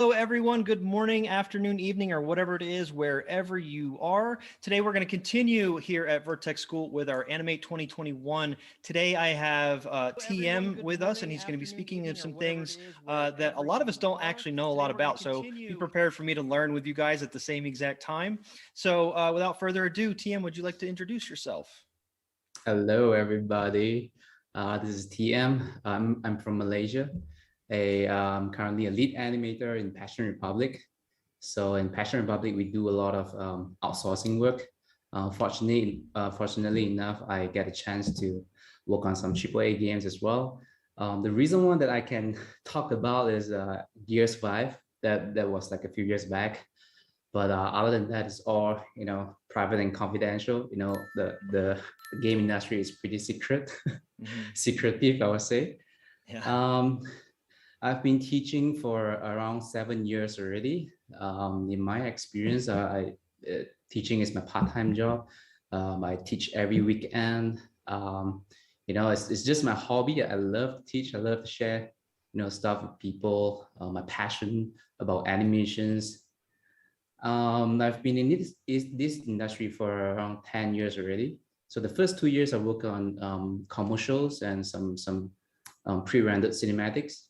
Hello, everyone. Good morning, afternoon, evening, or whatever it is, wherever you are. Today, we're going to continue here at Vertex School with our Animate 2021. Today, I have TM with us, and he's going to be speaking of some things that a lot of us don't actually know a lot about. So be prepared for me to learn with you guys at the same exact time. So without further ado, TM, would you like to introduce yourself? Hello, everybody. This is TM. I'm from Malaysia. Currently a lead animator in Passion Republic. So in Passion Republic, we do a lot of outsourcing work. Fortunately enough, I get a chance to work on some AAA games as well. The reason one that I can talk about is Gears 5. That was like a few years back. But other than that, it's all private and confidential. The game industry is pretty secret, secretive, I would say. Yeah. Um, I've been teaching for around 7 years already. In my experience, teaching is my part-time job. I teach every weekend. It's just my hobby. I love to teach. I love to share, stuff with people. My passion about animations. I've been in this industry for around 10 years already. So the first 2 years I worked on commercials and some pre-rendered cinematics.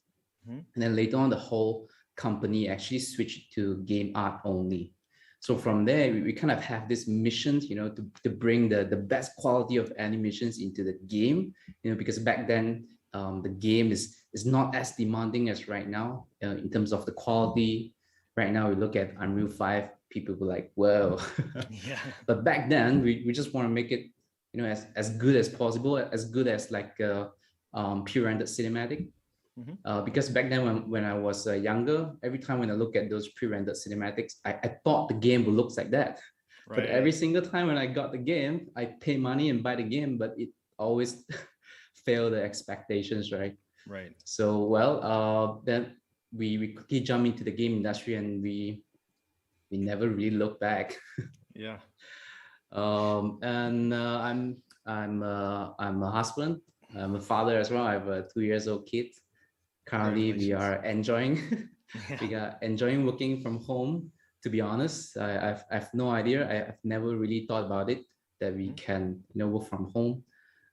And then later on, the whole company actually switched to game art only. So from there, we kind of have this mission, to bring the best quality of animations into the game, because back then the game is not as demanding as right now in terms of the quality. Right now, we look at Unreal 5, people were like, whoa. Yeah. But back then, we just want to make it, as good as possible, as good as like a pre-rendered cinematic. Because back then when I was younger, every time when I look at those pre-rendered cinematics, I thought the game would look like that. Right. But every single time when I got the game, I pay money and buy the game, but it always failed the expectations, right? Right. So then we quickly jump into the game industry and we never really look back. Yeah. I'm a husband. I'm a father as well. I have a 2 years old kid. Currently, we are enjoying we are enjoying working from home. To be honest, I've no idea. I've never really thought about it that we can work from home.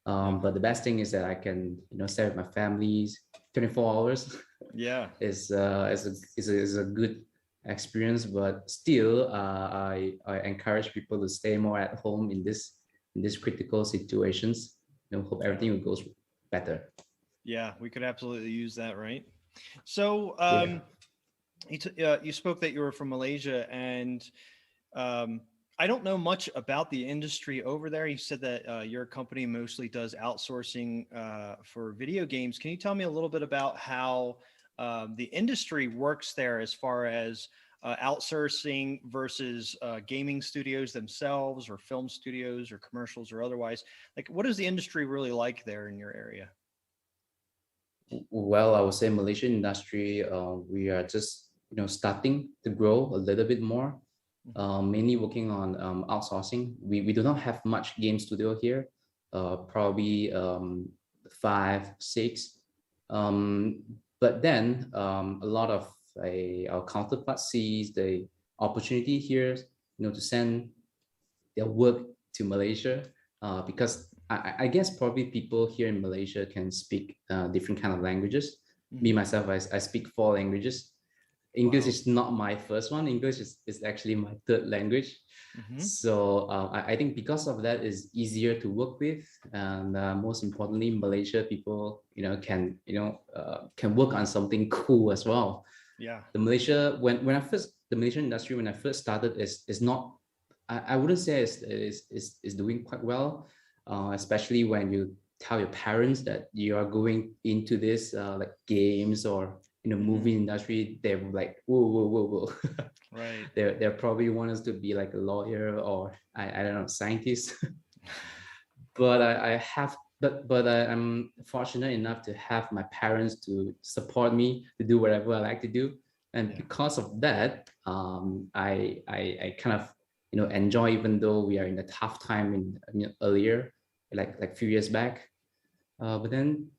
But the best thing is that I can stay with my families 24 hours. Yeah. is a good experience. But still, I encourage people to stay more at home in this critical situations. Hope everything goes better. Yeah, we could absolutely use that, right? So, you spoke that you were from Malaysia, and I don't know much about the industry over there. You said that your company mostly does outsourcing for video games. Can you tell me a little bit about how the industry works there as far as outsourcing versus gaming studios themselves, or film studios, or commercials, or otherwise? Like, what is the industry really like there in your area? Well, I would say Malaysian industry, we are just starting to grow a little bit more. Mainly working on outsourcing. We do not have much game studio here, probably 5, 6. But then a lot of our counterparts sees the opportunity here, to send their work to Malaysia, because I guess probably people here in Malaysia can speak different kind of languages. Me myself, I speak 4 languages. English is not my first one. English is actually my third language. So I think because of that, is easier to work with, and most importantly, Malaysia people can work on something cool as well. Yeah. The Malaysian industry when I first started is not, I wouldn't say is doing quite well, especially when you tell your parents that you are going into this like games or movie industry. They're like, whoa. Right. They're probably want us to be like a lawyer or I don't know, scientist. But I'm fortunate enough to have my parents to support me to do whatever I like to do, and because of that, I kind of enjoy, even though we are in a tough time in earlier, like few years back. But then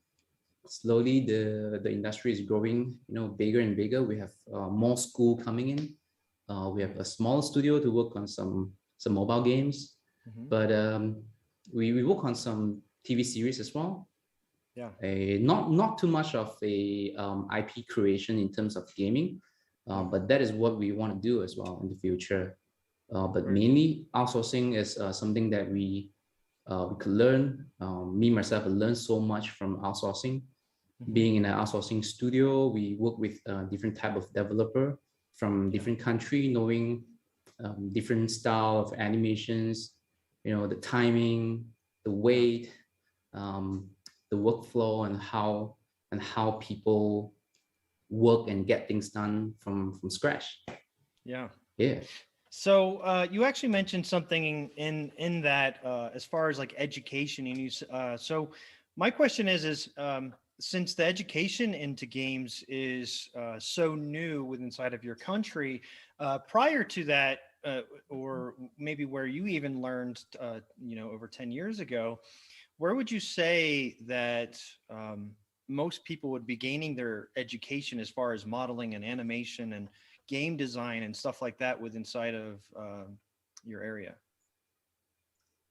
slowly the industry is growing, bigger and bigger. We have more school coming in. We have a small studio to work on some mobile games, but we work on some TV series as well. Yeah. Not too much of a IP creation in terms of gaming, but that is what we want to do as well in the future. But mainly outsourcing is something that we could learn. Me myself, I learned so much from outsourcing. Being in an outsourcing studio, we work with different type of developer from different country, knowing different style of animations, the timing, the weight, the workflow, and how people work and get things done from scratch. Yeah. Yeah. So you actually mentioned something in that as far as like education, and so my question is since the education into games is so new with inside of your country, prior to that, or maybe where you even learned, over 10 years ago, where would you say that most people would be gaining their education as far as modeling and animation and game design and stuff like that with inside of your area?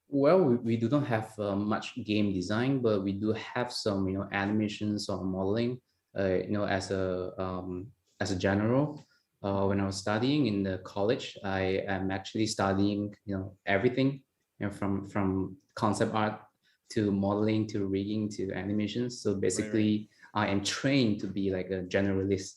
Well, we do not have much game design, but we do have some, animations or modeling, as a general. When I was studying in the college, I am actually studying, everything, from concept art to modeling to rigging to animations. So basically, I am trained to be like a generalist.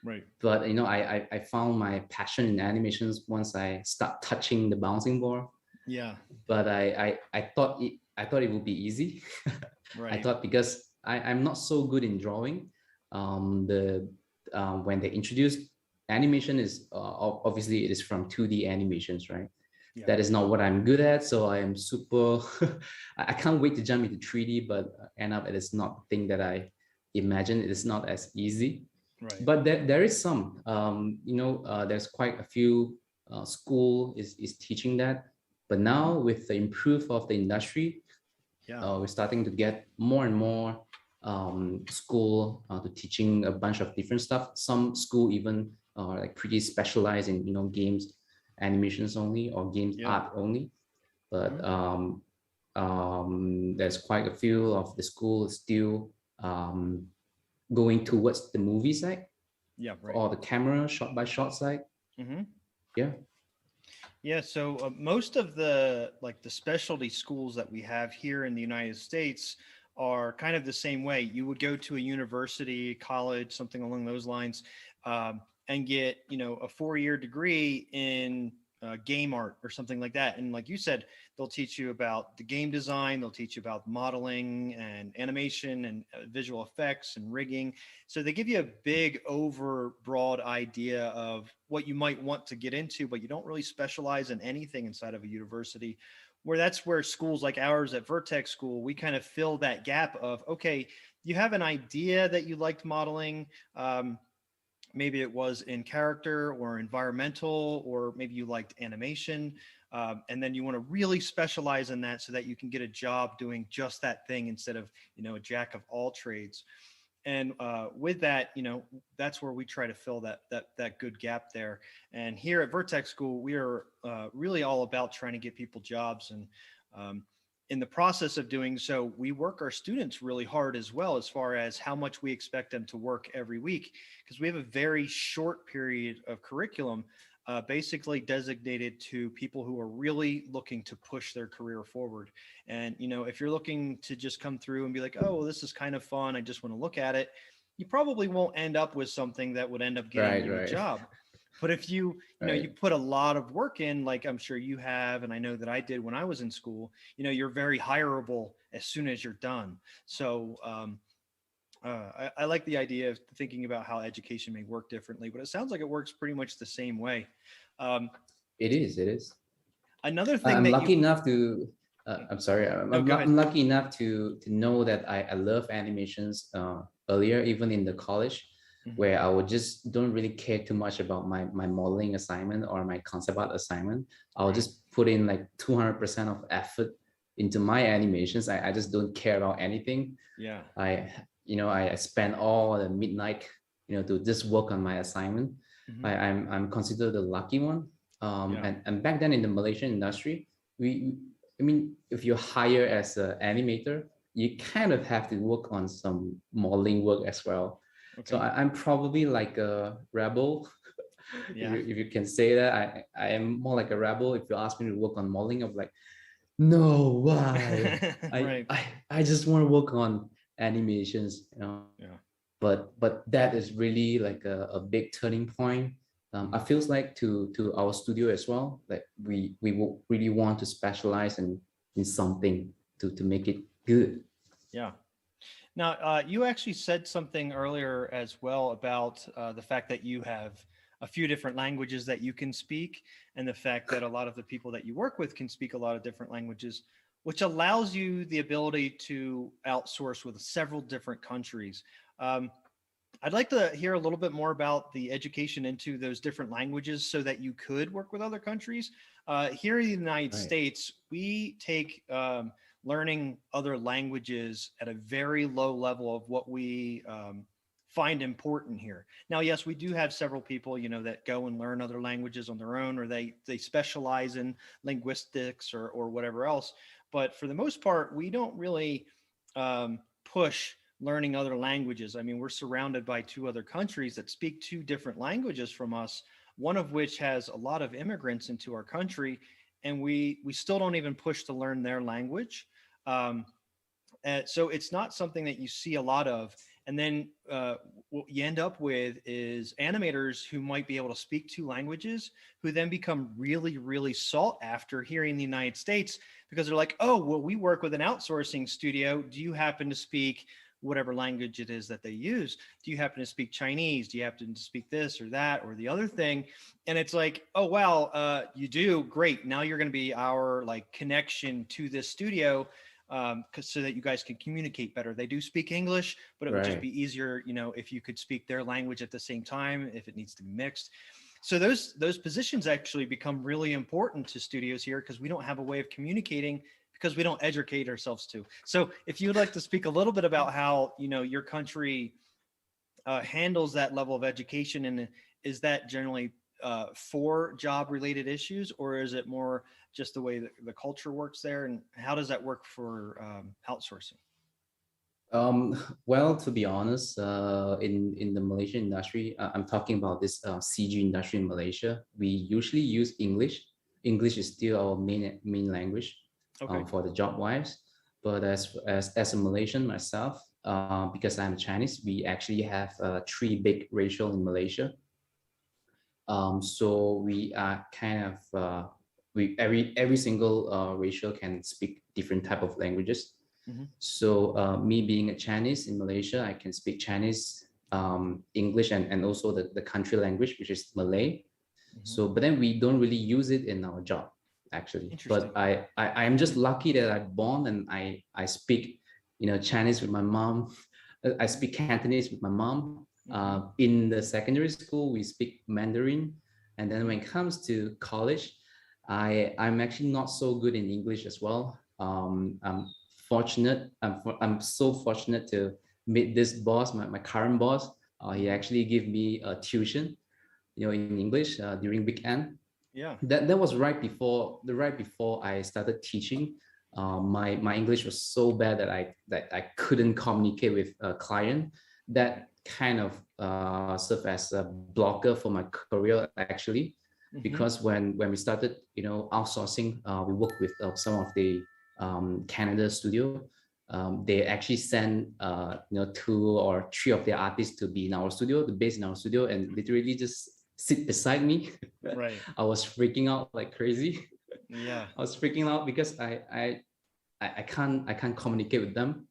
Right. But I found my passion in animations once I start touching the bouncing ball. Yeah. But I thought it would be easy. I thought because I'm not so good in drawing. When they introduced animation is obviously it is from 2D animations, right? Yeah. That is not what I'm good at. So I am super. I can't wait to jump into 3D, but end up it is not the thing that I imagine. It is not as easy. Right. But there is some. There's quite a few school is teaching that. But now with the improve of the industry, we're starting to get more and more school to teaching a bunch of different stuff. Some school even are like pretty specialized in games, animations only, or games art only. But there's quite a few of the schools still going towards the movie side, or the camera shot by shot side. Yeah. Yeah, so most of the specialty schools that we have here in the United States are kind of the same way. You would go to a university, college, something along those lines, and get a 4-year degree in game art or something like that. And like you said, they'll teach you about the game design, they'll teach you about modeling and animation and visual effects and rigging. So they give you a big over broad idea of what you might want to get into, but you don't really specialize in anything inside of a university. That's where schools like ours at Vertex School, we kind of fill that gap of, okay, you have an idea that you liked modeling. Maybe it was in character or environmental, or maybe you liked animation. And then you want to really specialize in that so that you can get a job doing just that thing instead of, a jack of all trades. And with that, that's where we try to fill that good gap there. And here at Vertex School, we are really all about trying to get people jobs. And in the process of doing so, we work our students really hard as well, as far as how much we expect them to work every week, because we have a very short period of curriculum basically designated to people who are really looking to push their career forward. And, if you're looking to just come through and be like, oh, well, this is kind of fun, I just want to look at it, you probably won't end up with something that would end up getting you a job. But if you you put a lot of work in, like I'm sure you have, and I know that I did when I was in school, you're very hireable as soon as you're done. So I like the idea of thinking about how education may work differently, but it sounds like it works pretty much the same way. It is. Another thing I'm lucky enough to, I'm sorry, I'm lucky enough to know that I love animations earlier, even in the college, where I would just don't really care too much about my modeling assignment or my concept art assignment. I'll just put in like 200% of effort into my animations. I just don't care about anything. Yeah. I spent all the midnight, to just work on my assignment. Hmm. I'm considered the lucky one. Yeah. And back then in the Malaysian industry, I mean, if you hire as an animator, you kind of have to work on some modeling work as well. So Okay. I'm probably like a rebel, Yeah. if you can say that. I am more like a rebel. If you ask me to work on modeling, I'm like, no, why? Right. I just want to work on animations. Yeah. But that is really like a big turning point. I Mhm. feels like to our studio as well, like we will really want to specialize in something to make it good. Yeah. Now, you actually said something earlier as well about the fact that you have a few different languages that you can speak, and the fact that a lot of the people that you work with can speak a lot of different languages, which allows you the ability to outsource with several different countries. Um, I'd like to hear a little bit more about the education into those different languages so that you could work with other countries. Here in the United Right. States, we take learning other languages at a very low level of what we find important here. Now, yes, we do have several people, that go and learn other languages on their own, or they specialize in linguistics or whatever else. But for the most part, we don't really push learning other languages. I mean, we're surrounded by two other countries that speak two different languages from us, one of which has a lot of immigrants into our country, and we still don't even push to learn their language. Um, so it's not something that you see a lot of. And then what you end up with is animators who might be able to speak two languages, who then become really, really sought after here in the United States because they're like, oh, well, we work with an outsourcing studio. Do you happen to speak whatever language it is that they use? Do you happen to speak Chinese? Do you happen to speak this or that or the other thing? And it's like, oh, wow, you do. Great. Now you're going to be our like connection to this studio, so that you guys can communicate better. They do speak English, but it would just Right. be easier, if you could speak their language at the same time, if it needs to be mixed. So those positions actually become really important to studios here because we don't have a way of communicating because we don't educate ourselves to. So if you would like to speak a little bit about how your country handles that level of education, and is that generally for job related issues, or is it more just the way that the culture works there, and how does that work for outsourcing? Well, to be honest, in the Malaysian industry, I'm talking about this CG industry in Malaysia. We usually use English. English is still our main language Okay. for the job wise. But as a Malaysian myself, because I'm Chinese, we actually have three big racial in Malaysia. So we are kind of we every single racial can speak different type of languages. Hmm. So me being a Chinese in Malaysia, I can speak Chinese, English, and also the country language, which is Malay. Hmm. So, but then we don't really use it in our job, actually. But Interesting. I'm just lucky that I'm born and I speak, Chinese with my mom. I speak Cantonese with my mom. Hmm. In the secondary school, we speak Mandarin, and then when it comes to college, I'm actually not so good in English as well. I'm so fortunate to meet this boss, my current boss. He Hmm. actually gave me a tuition, in English during weekend. Yeah. That was right before I started teaching. My English was so bad that I couldn't communicate with a client. That kind of served as a blocker for my career, actually, Hmm. because when we started, outsourcing, we worked with some of the Canada studio. They actually sent two or three of their artists to be in our studio, to base in our studio, and literally just sit beside me. Right. I was freaking out like crazy. Yeah. I was freaking out because I can't communicate with them.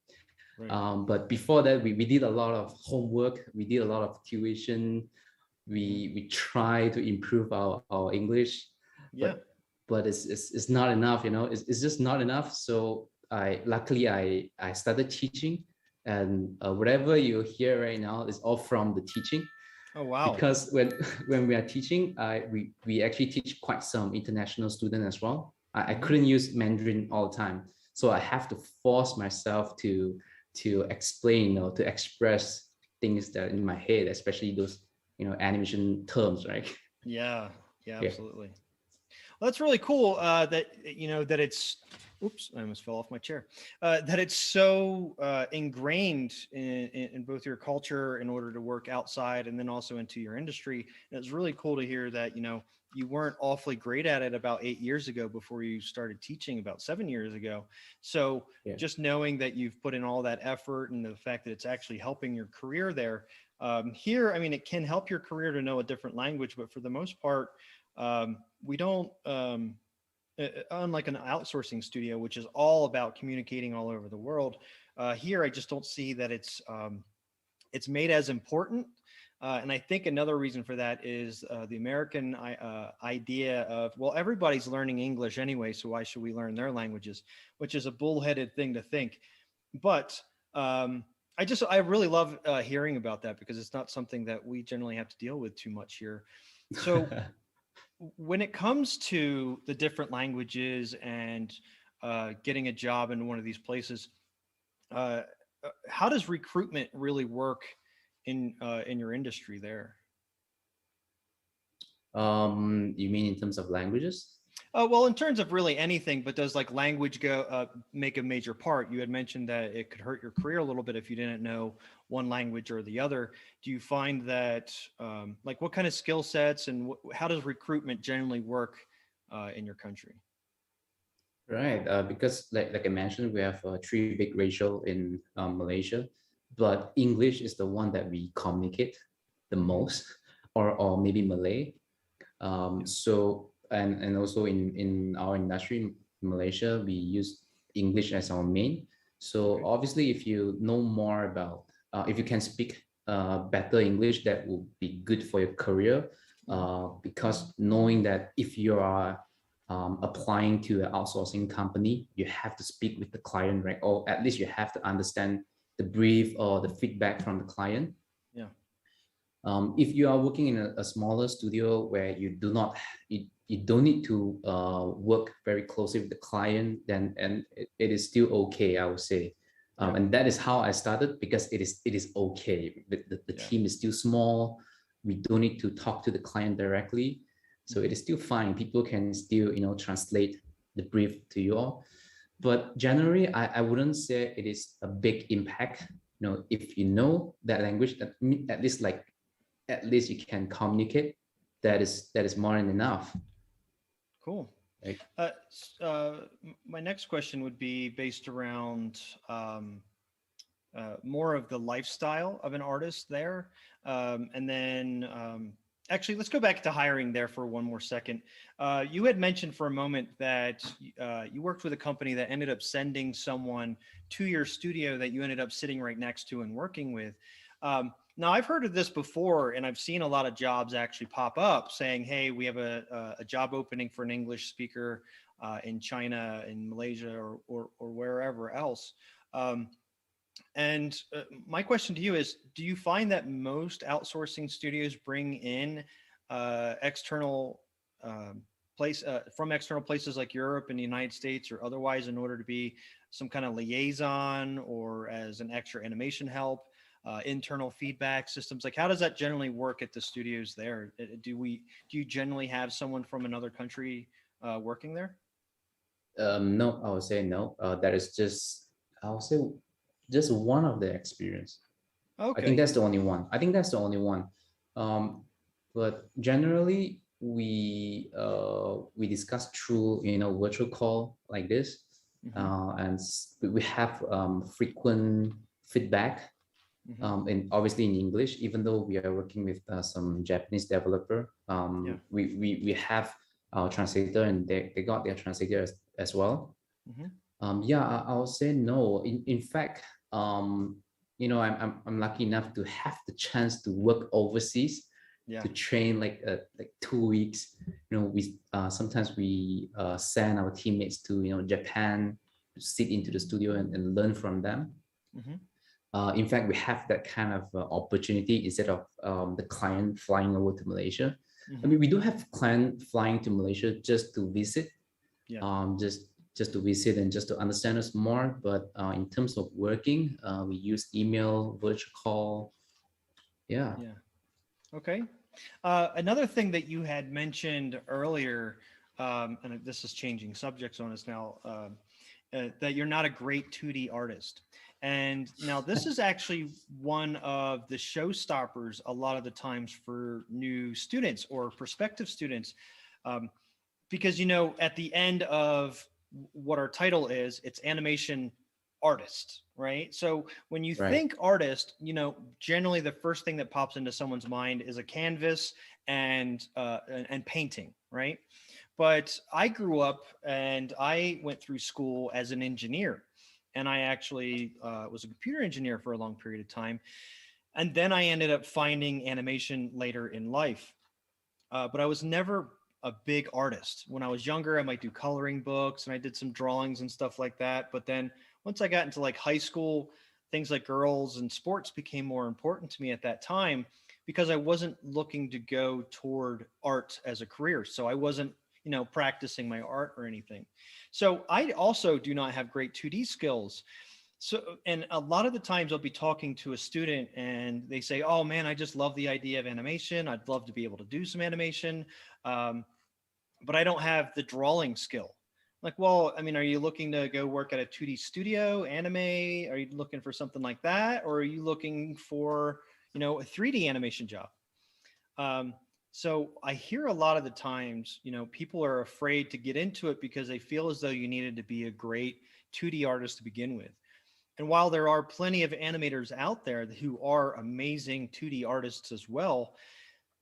Right. But before that, we did a lot of homework. We did a lot of tuition. Hmm. We try to improve our English, Yeah. but it's not enough. It's just not enough. So I started teaching, and whatever you hear right now is all from the teaching, Oh, wow. because when when we are teaching, we actually teach quite some international students as well. I Hmm. couldn't use Mandarin all the time, so I have to force myself to explain or to express things that in my head, especially those, animation terms, right? Yeah, yeah, Yeah. absolutely. Well, that's really cool. That that it's. Oops, I almost fell off my chair. That it's so ingrained in both your culture in order to work outside, and then also into your industry. And it's really cool to hear that you weren't awfully great at it about 8 years ago before you started teaching about 7 years ago. So Yeah. just knowing that you've put in all that effort and the fact that it's actually helping your career there. Here, I mean, it can help your career to know a different language, but for the most part, we don't unlike an outsourcing studio, which is all about communicating all over the world. Here I just don't see that it's made as important. And I think another reason for that is the American idea of, well, everybody's learning English anyway, so why should we learn their languages, which is a bullheaded thing to think. But I really love hearing about that, because it's not something that we generally have to deal with too much here. So when it comes to the different languages and getting a job in one of these places, uh, how does recruitment really work in your industry there? You mean in terms of languages? Well, in terms of really anything, but does like language go make a major part? You had mentioned that it could hurt your career a little bit if you didn't know one language or the other. Do you find that like what kind of skill sets and how does recruitment generally work in your country? Right, because like I mentioned, we have three big racial in Malaysia, but English is the one that we communicate the Hmm. most, or maybe Malay. Yeah. So and also in our industry, in Malaysia, we use English as our main. So Okay. obviously, if you know more about, if you can speak better English, that will be good for your career. Hmm. Because knowing that if you are applying to an outsourcing company, you have to speak with the client, right? Or at least you have to understand the brief or the feedback from the client. Yeah. If you are working in a smaller studio where you don't need to work very closely with the client, then and it is still okay, I would say. Yeah. And that is how I started, because it is okay. The Yeah. team is still small. We don't need to talk to the client directly, so Hmm. it is still fine. People can still translate the brief to you all. But generally, I wouldn't say it is a big impact. If you know that language, at least you can communicate. That is more than enough. Cool. Right? My next question would be based around more of the lifestyle of an artist there. And then actually, let's go back to hiring there for one more second. You had mentioned for a moment that you worked with a company that ended up sending someone to your studio that you ended up sitting right next to and working with. Now, I've heard of this before, and I've seen a lot of jobs actually pop up saying, hey, we have a job opening for an English speaker in China, in Malaysia, or wherever else. Um, and my question to you is, do you find that most outsourcing studios bring in external place from external places like Europe and the United States or otherwise in order to be some kind of liaison or as an extra animation help, internal feedback systems? Like, how does that generally work at the studios there? Do you generally have someone from another country working there? No, I would say no. That is just, I would say, just one of the experience. I think Okay. that's the only one. I think that's the only one. Um, but generally, we discuss through virtual call like this, Hmm. and we have frequent feedback, Hmm. and obviously in English. Even though we are working with some Japanese developer, Yeah. we have our translator, and they got their translator as well. Hmm. Yeah, I would say no. In fact, I'm lucky enough to have the chance to work overseas, Yeah. to train like 2 weeks. We sometimes we send our teammates to Japan to sit into the studio and learn from them. Hmm. In fact, we have that kind of opportunity instead of the client flying over to Malaysia. I Hmm. mean, we do have client flying to Malaysia just to visit, Yeah. just just to visit and just to understand us more. But in terms of working, we use email, virtual call. Yeah. Yeah. Okay. Another thing that you had mentioned earlier, and this is changing subjects on us now, that you're not a great 2D artist. And now this is actually one of the showstoppers a lot of the times for new students or prospective students. Um, because, you know, at the end of what our title is, it's animation artist, right? So when you Right. think artist, you know, generally the first thing that pops into someone's mind is a canvas and painting, right? But I grew up and I went through school as an engineer, and I actually was a computer engineer for a long period of time, and then I ended up finding animation later in life. But I was never a big artist. When I was younger, I might do coloring books and I did some drawings and stuff like that. But then once I got into like high school, things like girls and sports became more important to me at that time because I wasn't looking to go toward art as a career. So I wasn't, you know, practicing my art or anything. So I also do not have great 2D skills. So, and a lot of the times I'll be talking to a student and they say, "Oh man, I just love the idea of animation. I'd love to be able to do some animation, um, but I don't have the drawing skill." Like, well, I mean, are you looking to go work at a 2D studio, anime? Are you looking for something like that? Or are you looking for, you know, a 3D animation job? Um, so I hear a lot of the times, you know, people are afraid to get into it because they feel as though you needed to be a great 2D artist to begin with. And while there are plenty of animators out there who are amazing 2D artists as well,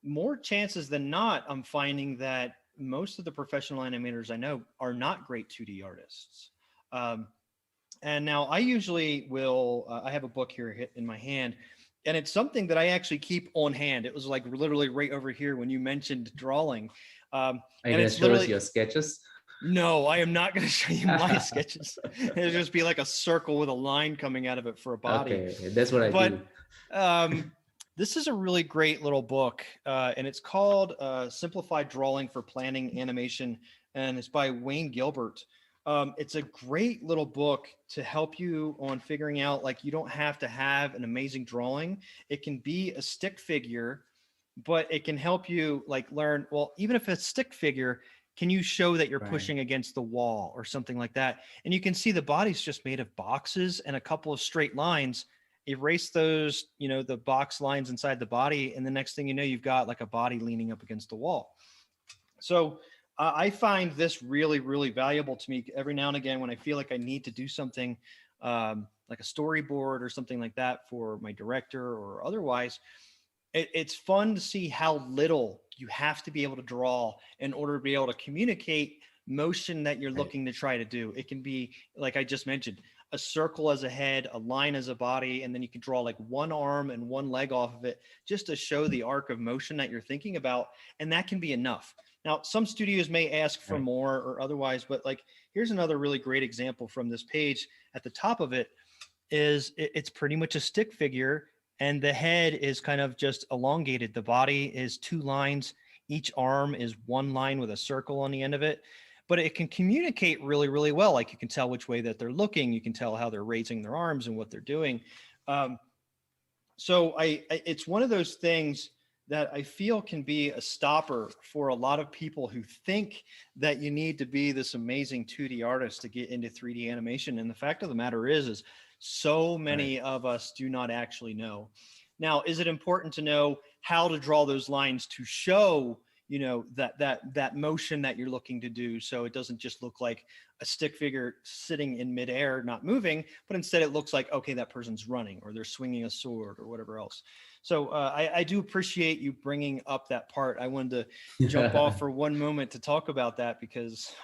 more chances than not, I'm finding that most of the professional animators I know are not great 2D artists. Um, and now I usually will, I have a book here in my hand, and it's something that I actually keep on hand. It was like literally right over here when you mentioned drawing. Are you And gonna it's show us literally, your sketches? no, I am not going to show you my sketches. It'll just be like a circle with a line coming out of it for a body. Okay, that's what I But do. um, this is a really great little book, and it's called Simplified Drawing for Planning Animation, and it's by Wayne Gilbert. It's a great little book to help you on figuring out, like, you don't have to have an amazing drawing. It can be a stick figure, but it can help you like learn, well, even if it's a stick figure, can you show that you're Right. pushing against the wall or something like that? And you can see the body's just made of boxes and a couple of straight lines. Erase those, you know, the box lines inside the body, and the next thing you know, you've got like a body leaning up against the wall. So I find this really, really valuable to me every now and again when I feel like I need to do something, like a storyboard or something like that for my director or otherwise. It's fun to see how little you have to be able to draw in order to be able to communicate motion that you're Right. looking to try to do. It can be, like I just mentioned, a circle as a head, a line as a body, and then you can draw like one arm and one leg off of it just to show the arc of motion that you're thinking about. And that can be enough. Now, some studios may ask for Right. more or otherwise, but like here's another really great example from this page. At the top of it is it's pretty much a stick figure, and the head is kind of just elongated. The body is two lines. Each arm is one line with a circle on the end of it, but it can communicate really, really well. Like you can tell which way that they're looking. You can tell how they're raising their arms and what they're doing. Um, so it's one of those things that I feel can be a stopper for a lot of people who think that you need to be this amazing 2D artist to get into 3D animation. And the fact of the matter is so Right. many of us do not actually know. Now, is it important to know how to draw those lines to show, you know, that motion that you're looking to do, so it doesn't just look like a stick figure sitting in midair not moving, but instead it looks like, okay, that person's running or they're swinging a sword or whatever else. So I do appreciate you bringing up that part. I wanted to jump off for one moment to talk about that because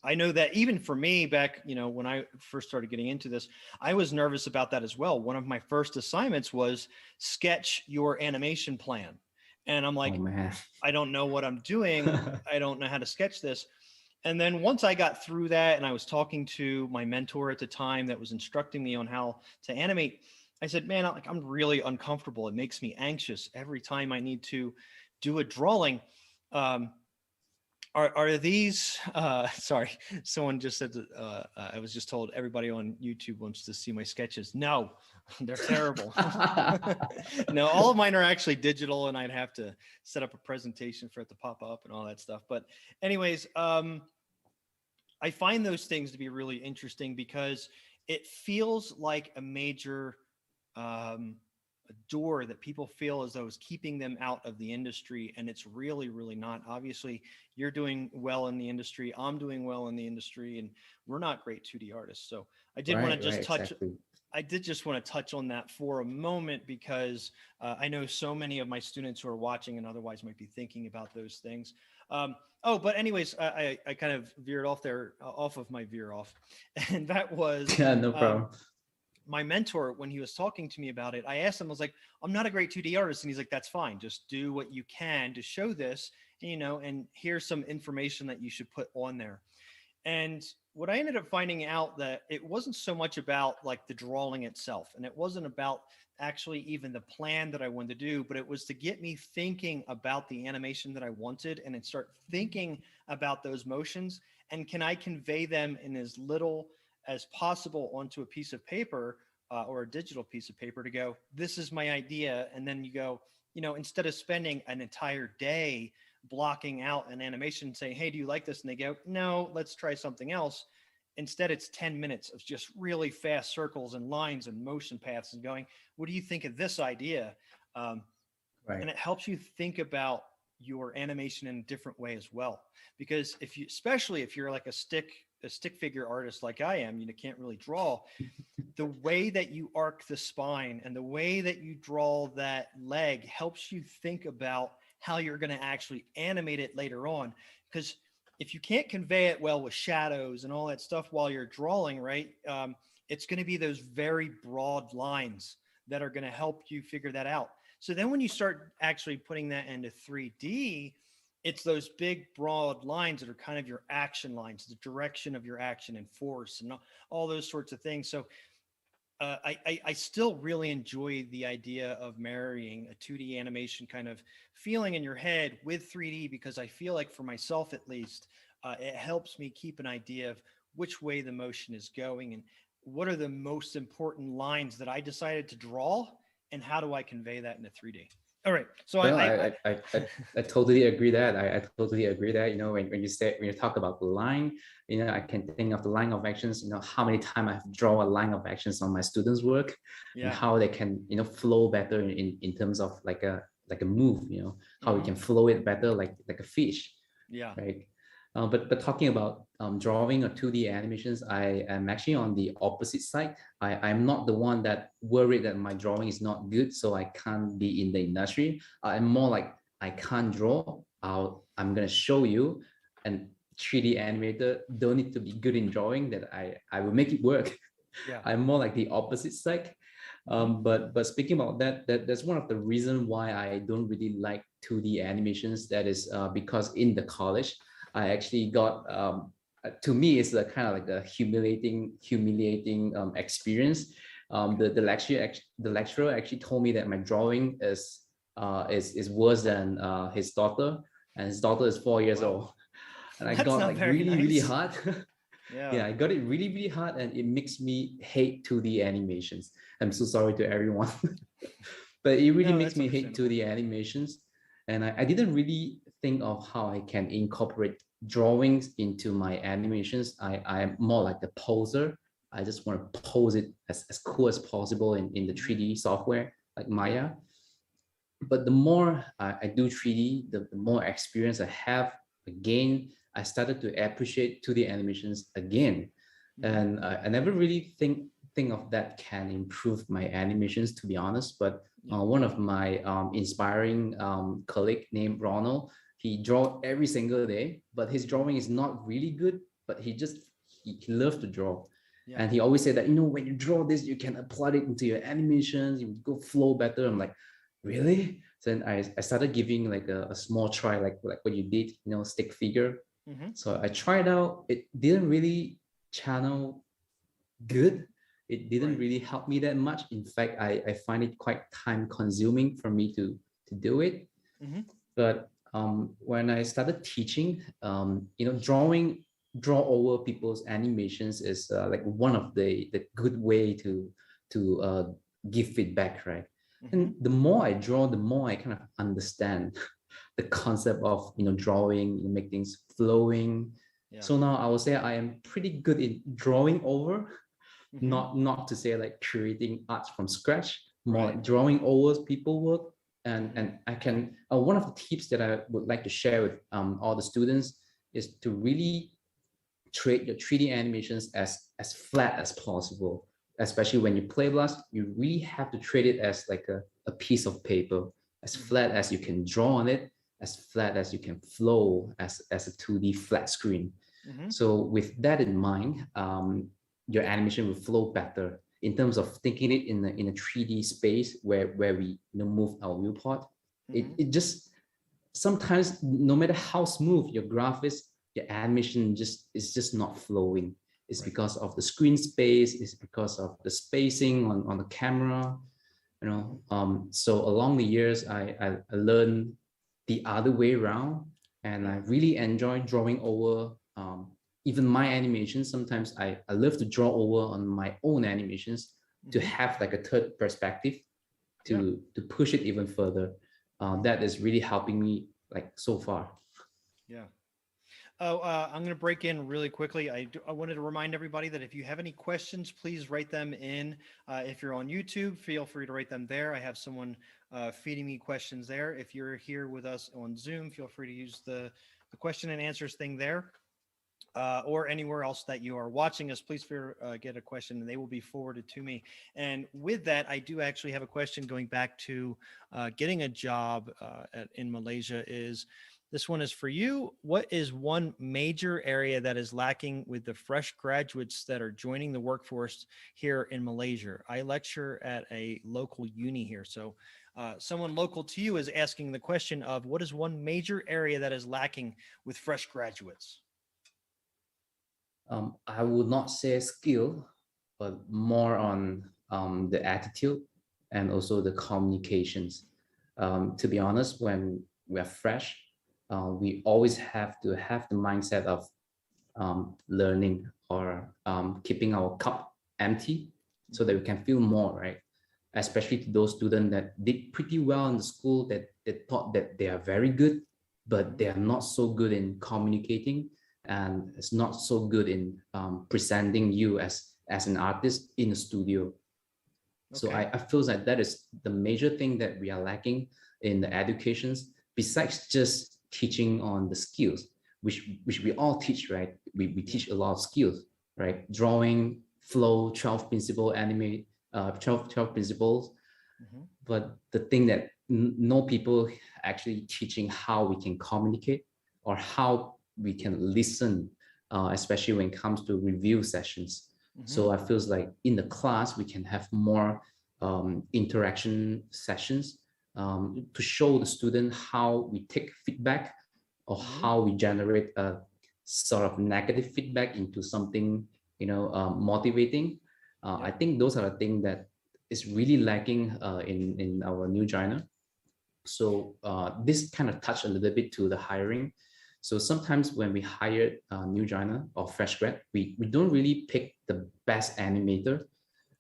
I know that even for me back, you know, when I first started getting into this, I was nervous about that as well. One of my first assignments was sketch your animation plan. And I'm Oh like, man. I don't know what I'm doing. I don't know how to sketch this. And then once I got through that and I was talking to my mentor at the time that was instructing me on how to animate, I said, man, I'm really uncomfortable. It makes me anxious every time I need to do a drawing. Um, Are these sorry, someone just said that, I was just told everybody on YouTube wants to see my sketches. No, they're terrible. No, all of mine are actually digital, and I'd have to set up a presentation for it to pop up and all that stuff. But anyways, I find those things to be really interesting because it feels like a major a door that people feel as though is keeping them out of the industry, and it's really, really not. Obviously, you're doing well in the industry. I'm doing well in the industry, and we're not great 2D artists. So I did want to Right, just right, touch. exactly. I did just want to touch on that for a moment because I know so many of my students who are watching and otherwise might be thinking about those things. Oh, but anyways, I kind of veered off there, off of my veer off, and that was Yeah, no um, problem. my mentor. When he was talking to me about it, I asked him, I was like, I'm not a great 2D artist. And he's like, that's fine. Just do what you can to show this, and here's some information that you should put on there. And what I ended up finding out that it wasn't so much about like the drawing itself, and it wasn't about actually even the plan that I wanted to do, but it was to get me thinking about the animation that I wanted and then start thinking about those motions, and can I convey them in as little as possible onto a piece of paper, or a digital piece of paper, to go, this is my idea. And then you go, instead of spending an entire day blocking out an animation saying, hey, do you like this? And they go, no, let's try something else. Instead, it's 10 minutes of just really fast circles and lines and motion paths and going, what do you think of this idea? Um, Right. and it helps you think about your animation in a different way as well. Because especially if you're like a stick figure artist like I am, can't really draw, the way that you arc the spine and the way that you draw that leg helps you think about how you're going to actually animate it later on. Because if you can't convey it well with shadows and all that stuff while you're drawing, right, it's going to be those very broad lines that are going to help you figure that out. So then when you start actually putting that into 3D, it's those big broad lines that are kind of your action lines, the direction of your action and force and all those sorts of things. So I still really enjoy the idea of marrying a 2D animation kind of feeling in your head with 3D, because I feel like, for myself at least, it helps me keep an idea of which way the motion is going and what are the most important lines that I decided to draw, and how do I convey that into 3D. All right. So Well, I I totally agree that I totally agree that, when you talk about the line, I can think of the line of actions, how many times I've drawn a line of actions on my students' work, and yeah. how they can, flow better in terms of like a move, how we Hmm. can flow it better like a fish, Yeah. right? But talking about drawing or 2D animations, I am actually on the opposite side. I'm not the one that worried that my drawing is not good, so I can't be in the industry. I'm more like, I can't draw. I'm gonna show you, and 3D animator don't need to be good in drawing. That I will make it work. Yeah. I'm more like the opposite side. Hmm. But speaking about that's one of the reasons why I don't really like 2D animations. That is because in the college, I actually got to me it's a kind of like a humiliating experience. The lecturer actually told me that my drawing is worse than his daughter, and his daughter is 4 years Wow. old, and I That's got not like very really nice. hard. Yeah. Yeah, I got it really hard, and it makes me hate 2D animations. I'm so sorry to everyone, but it really No, makes that's me hate understandable. 2D animations. And I didn't really think of how I can incorporate drawings into my animations. I'm more like a poser. I just want to pose it as cool as possible in the Hmm. 3D software like Yeah. Maya. But the more I do 3D, the more experience I have. Again, I started to appreciate 2D animations again. Hmm. And I never really think of that can improve my animations, to be honest. But Yeah. one of my inspiring colleague named Ronald, he draw every single day, but his Hmm. drawing is not really good, but he loves to draw. Yeah. And he always said that, when you draw this, you can apply it into your animations, you go flow better. I'm like, really? So then I started giving like a small try, like what you did, stick figure. Hmm. So I tried out. It didn't really channel good. It didn't Right. really help me that much. In fact, I find it quite time consuming for me to do it. Hmm. But When I started teaching, draw over people's animations is like one of the good way to give feedback, right? Mm-hmm. And the more I draw, the more I kind of understand the concept of drawing, make things flowing. Yeah. So now I would say I am pretty good in drawing over, Mm-hmm. not to say like creating art from scratch, more Right. like drawing over people work. And Mm-hmm. and I can one of the tips that I would like to share with all the students is to really treat your 3D animations as flat as possible. Especially when you play blast, you really have to treat it as like a piece of paper, as Mm-hmm. flat as you can draw on it, as flat as you can flow as a 2D flat screen. Mm-hmm. So with that in mind, your animation will flow better in terms of thinking it in a 3D space where we move our viewport. Mm-hmm. It just sometimes no matter how smooth your graph is, your animation is just not flowing. It's Right. because of the screen space, it's because of the spacing on the camera, Mm-hmm. So along the years I learned the other way around, and Yeah. I really enjoy drawing over even my animations. Sometimes I love to draw over on my own animations to Mm-hmm. have like a third perspective Yeah. to push it even further. That is really helping me like so far. Yeah. Oh, I'm going to break in really quickly. I wanted to remind everybody that if you have any questions, please write them in. If you're on YouTube, feel free to write them there. I have someone feeding me questions there. If you're here with us on Zoom, feel free to use the question and answers thing there. Or anywhere else that you are watching us, please get a question and they will be forwarded to me. And with that, I do actually have a question going back to getting a job in Malaysia. This one is for you. What is one major area that is lacking with the fresh graduates that are joining the workforce here in Malaysia? I lecture at a local uni here. So someone local to you is asking the question of what is one major area that is lacking with fresh graduates? I would not say skill, but more on the attitude and also the communications. To be honest, when we're fresh, we always have to have the mindset of learning or keeping our cup empty so that we can feel more, right? Especially to those students that did pretty well in the school that they thought that they are very good, but Mhm. they are not so good in communicating and it's not so good in presenting you as an artist in a studio. So Okay. I feel like that is the major thing that we are lacking in the educations, besides just teaching on the skills, which we all teach, right? We Yeah. teach a lot of skills, right? Drawing, flow, 12 principle, animate, 12 principles. Hmm. But the thing that no people actually teaching how we can communicate or how we can listen, especially when it comes to review sessions. Hmm. So I feels like in the class we can have more interaction sessions to show the student how we take feedback or Hmm. how we generate a sort of negative feedback into something motivating. I Yeah. think those are the things that is really lacking in our new joiner. So this kind of touched a little bit to the hiring. So sometimes when we hire a new joiner or fresh grad, we don't really pick the best animator,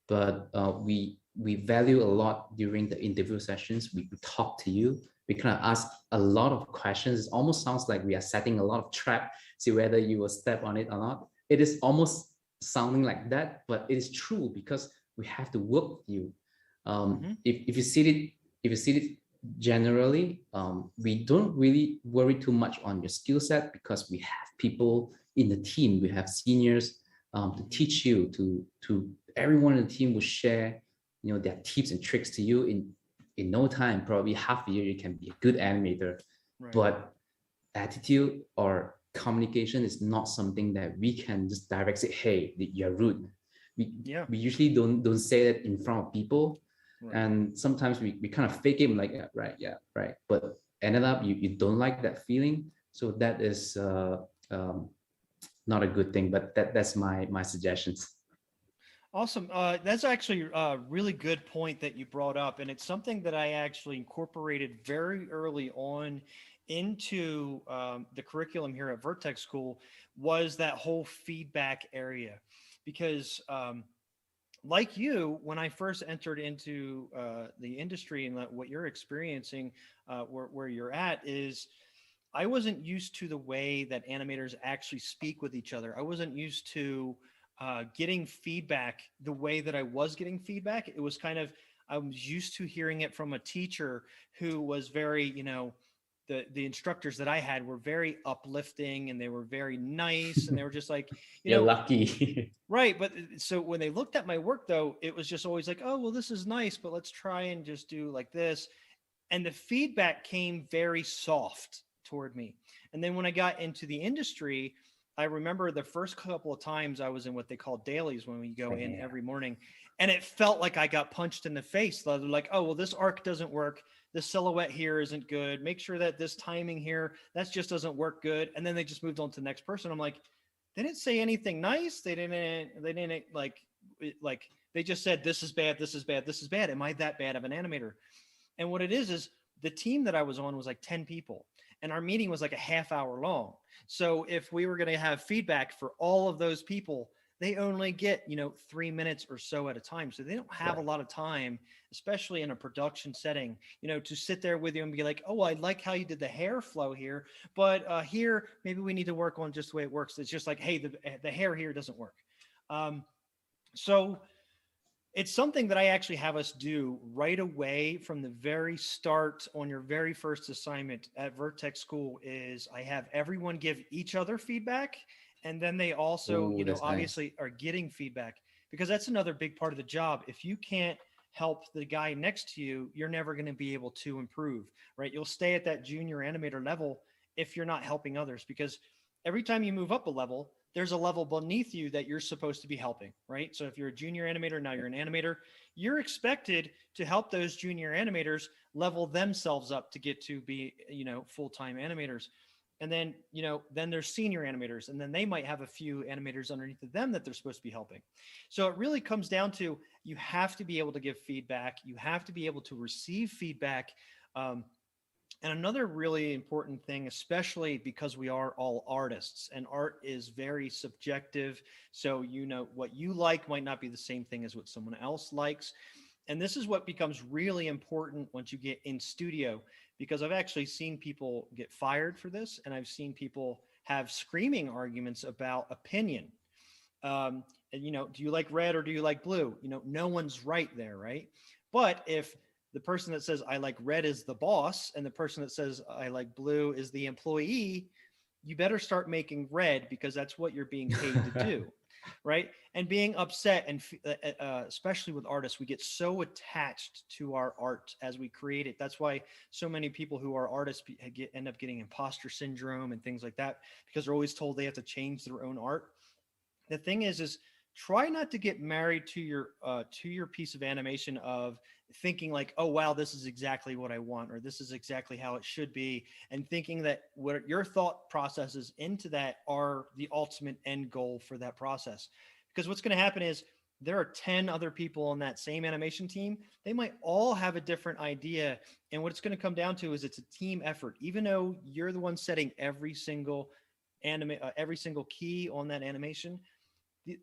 but we value a lot during the interview sessions. We talk to you. We kind of ask a lot of questions. It almost sounds like we are setting a lot of trap, see whether you will step on it or not. It is almost sounding like that, but it is true because we have to work with you. Hmm. If you see it, if you see it generally, we don't really worry too much on your skill set because we have people in the team. We have seniors to Hmm. teach you. To everyone in the team will share, their tips and tricks to you in no time. Probably half a year, you can be a good animator. Right. But attitude or communication is not something that we can just direct say, hey, you're rude. we Yeah. we usually don't say that in front of people, Right. and sometimes we kind of fake it like, yeah, right, but ended up you don't like that feeling. So that is um, not a good thing, but that's my suggestions. Awesome. That's actually a really good point that you brought up. And it's something that I actually incorporated very early on into the curriculum here at Vertex School was that whole feedback area. Because like you, when I first entered into the industry and what you're experiencing, where you're at is, I wasn't used to the way that animators actually speak with each other. I wasn't used to getting feedback the way that I was getting feedback. It was kind of, I was used to hearing it from a teacher who was very, the instructors that I had were very uplifting, and they were very nice, and they were just like, you You're know, lucky. right. But so when they looked at my work though, it was just always like, oh, well, this is nice, but let's try and just do like this. And the feedback came very soft toward me. And then when I got into the industry, I remember the first couple of times I was in what they call dailies, when we go in Yeah. every morning, and it felt like I got punched in the face. They're like, oh, well, this arc doesn't work. The silhouette here isn't good. Make sure that this timing here, that just doesn't work good. And then they just moved on to the next person. I'm like, they didn't say anything nice. They didn't like, they just said, this is bad, this is bad, this is bad. Am I that bad of an animator? And what it is the team that I was on was like 10 people, and our meeting was like a half hour long. So if we were going to have feedback for all of those people, they only get, 3 minutes or so at a time. So they don't have a Right. lot of time, especially in a production setting, to sit there with you and be like, oh, I like how you did the hair flow here, but here, maybe we need to work on just the way it works. It's just like, hey, the hair here doesn't work. Um, so it's something that I actually have us do right away from the very start on your very first assignment at Vertex School. Is I have everyone give each other feedback, and then they also, Oh, that's nice. obviously are getting feedback, because that's another big part of the job. If you can't help the guy next to you, you're never going to be able to improve, right? You'll stay at that junior animator level if you're not helping others, because every time you move up a level, there's a level beneath you that you're supposed to be helping, right? So if you're a junior animator, now you're an animator, you're expected to help those junior animators level themselves up to get to be, full-time animators. And then, then there's senior animators, and then they might have a few animators underneath of them that they're supposed to be helping. So it really comes down to, you have to be able to give feedback. You have to be able to receive feedback. Um, and another really important thing, especially because we are all artists, and art is very subjective. So, what you like might not be the same thing as what someone else likes. And this is what becomes really important once you get in studio, because I've actually seen people get fired for this, and I've seen people have screaming arguments about opinion. And, do you like red or do you like blue? No one's right there, right? But if the person that says I like red is the boss, and the person that says I like blue is the employee, you better start making red, because that's what you're being paid to do, right? And being upset, and especially with artists, we get so attached to our art as we create it. That's why so many people who are artists end up getting imposter syndrome and things like that, because they're always told they have to change their own art. The thing is try not to get married to your piece of animation of thinking like, oh wow, this is exactly what I want, or this is exactly how it should be, and thinking that what your thought processes into that are the ultimate end goal for that process. Because what's going to happen is, there are 10 other people on that same animation team. They might all have a different idea, and what it's going to come down to is, it's a team effort. Even though you're the one setting every single key on that animation,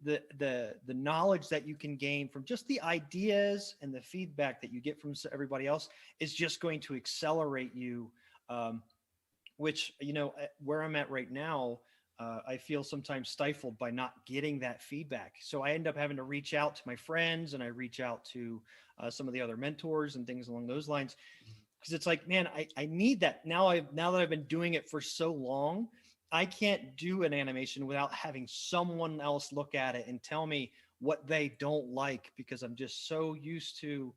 the knowledge that you can gain from just the ideas and the feedback that you get from everybody else is just going to accelerate you. Which, where I'm at right now, I feel sometimes stifled by not getting that feedback. So I end up having to reach out to my friends, and I reach out to some of the other mentors and things along those lines, because it's like, man, I need that now. Now that I've been doing it for so long, I can't do an animation without having someone else look at it and tell me what they don't like, because I'm just so used to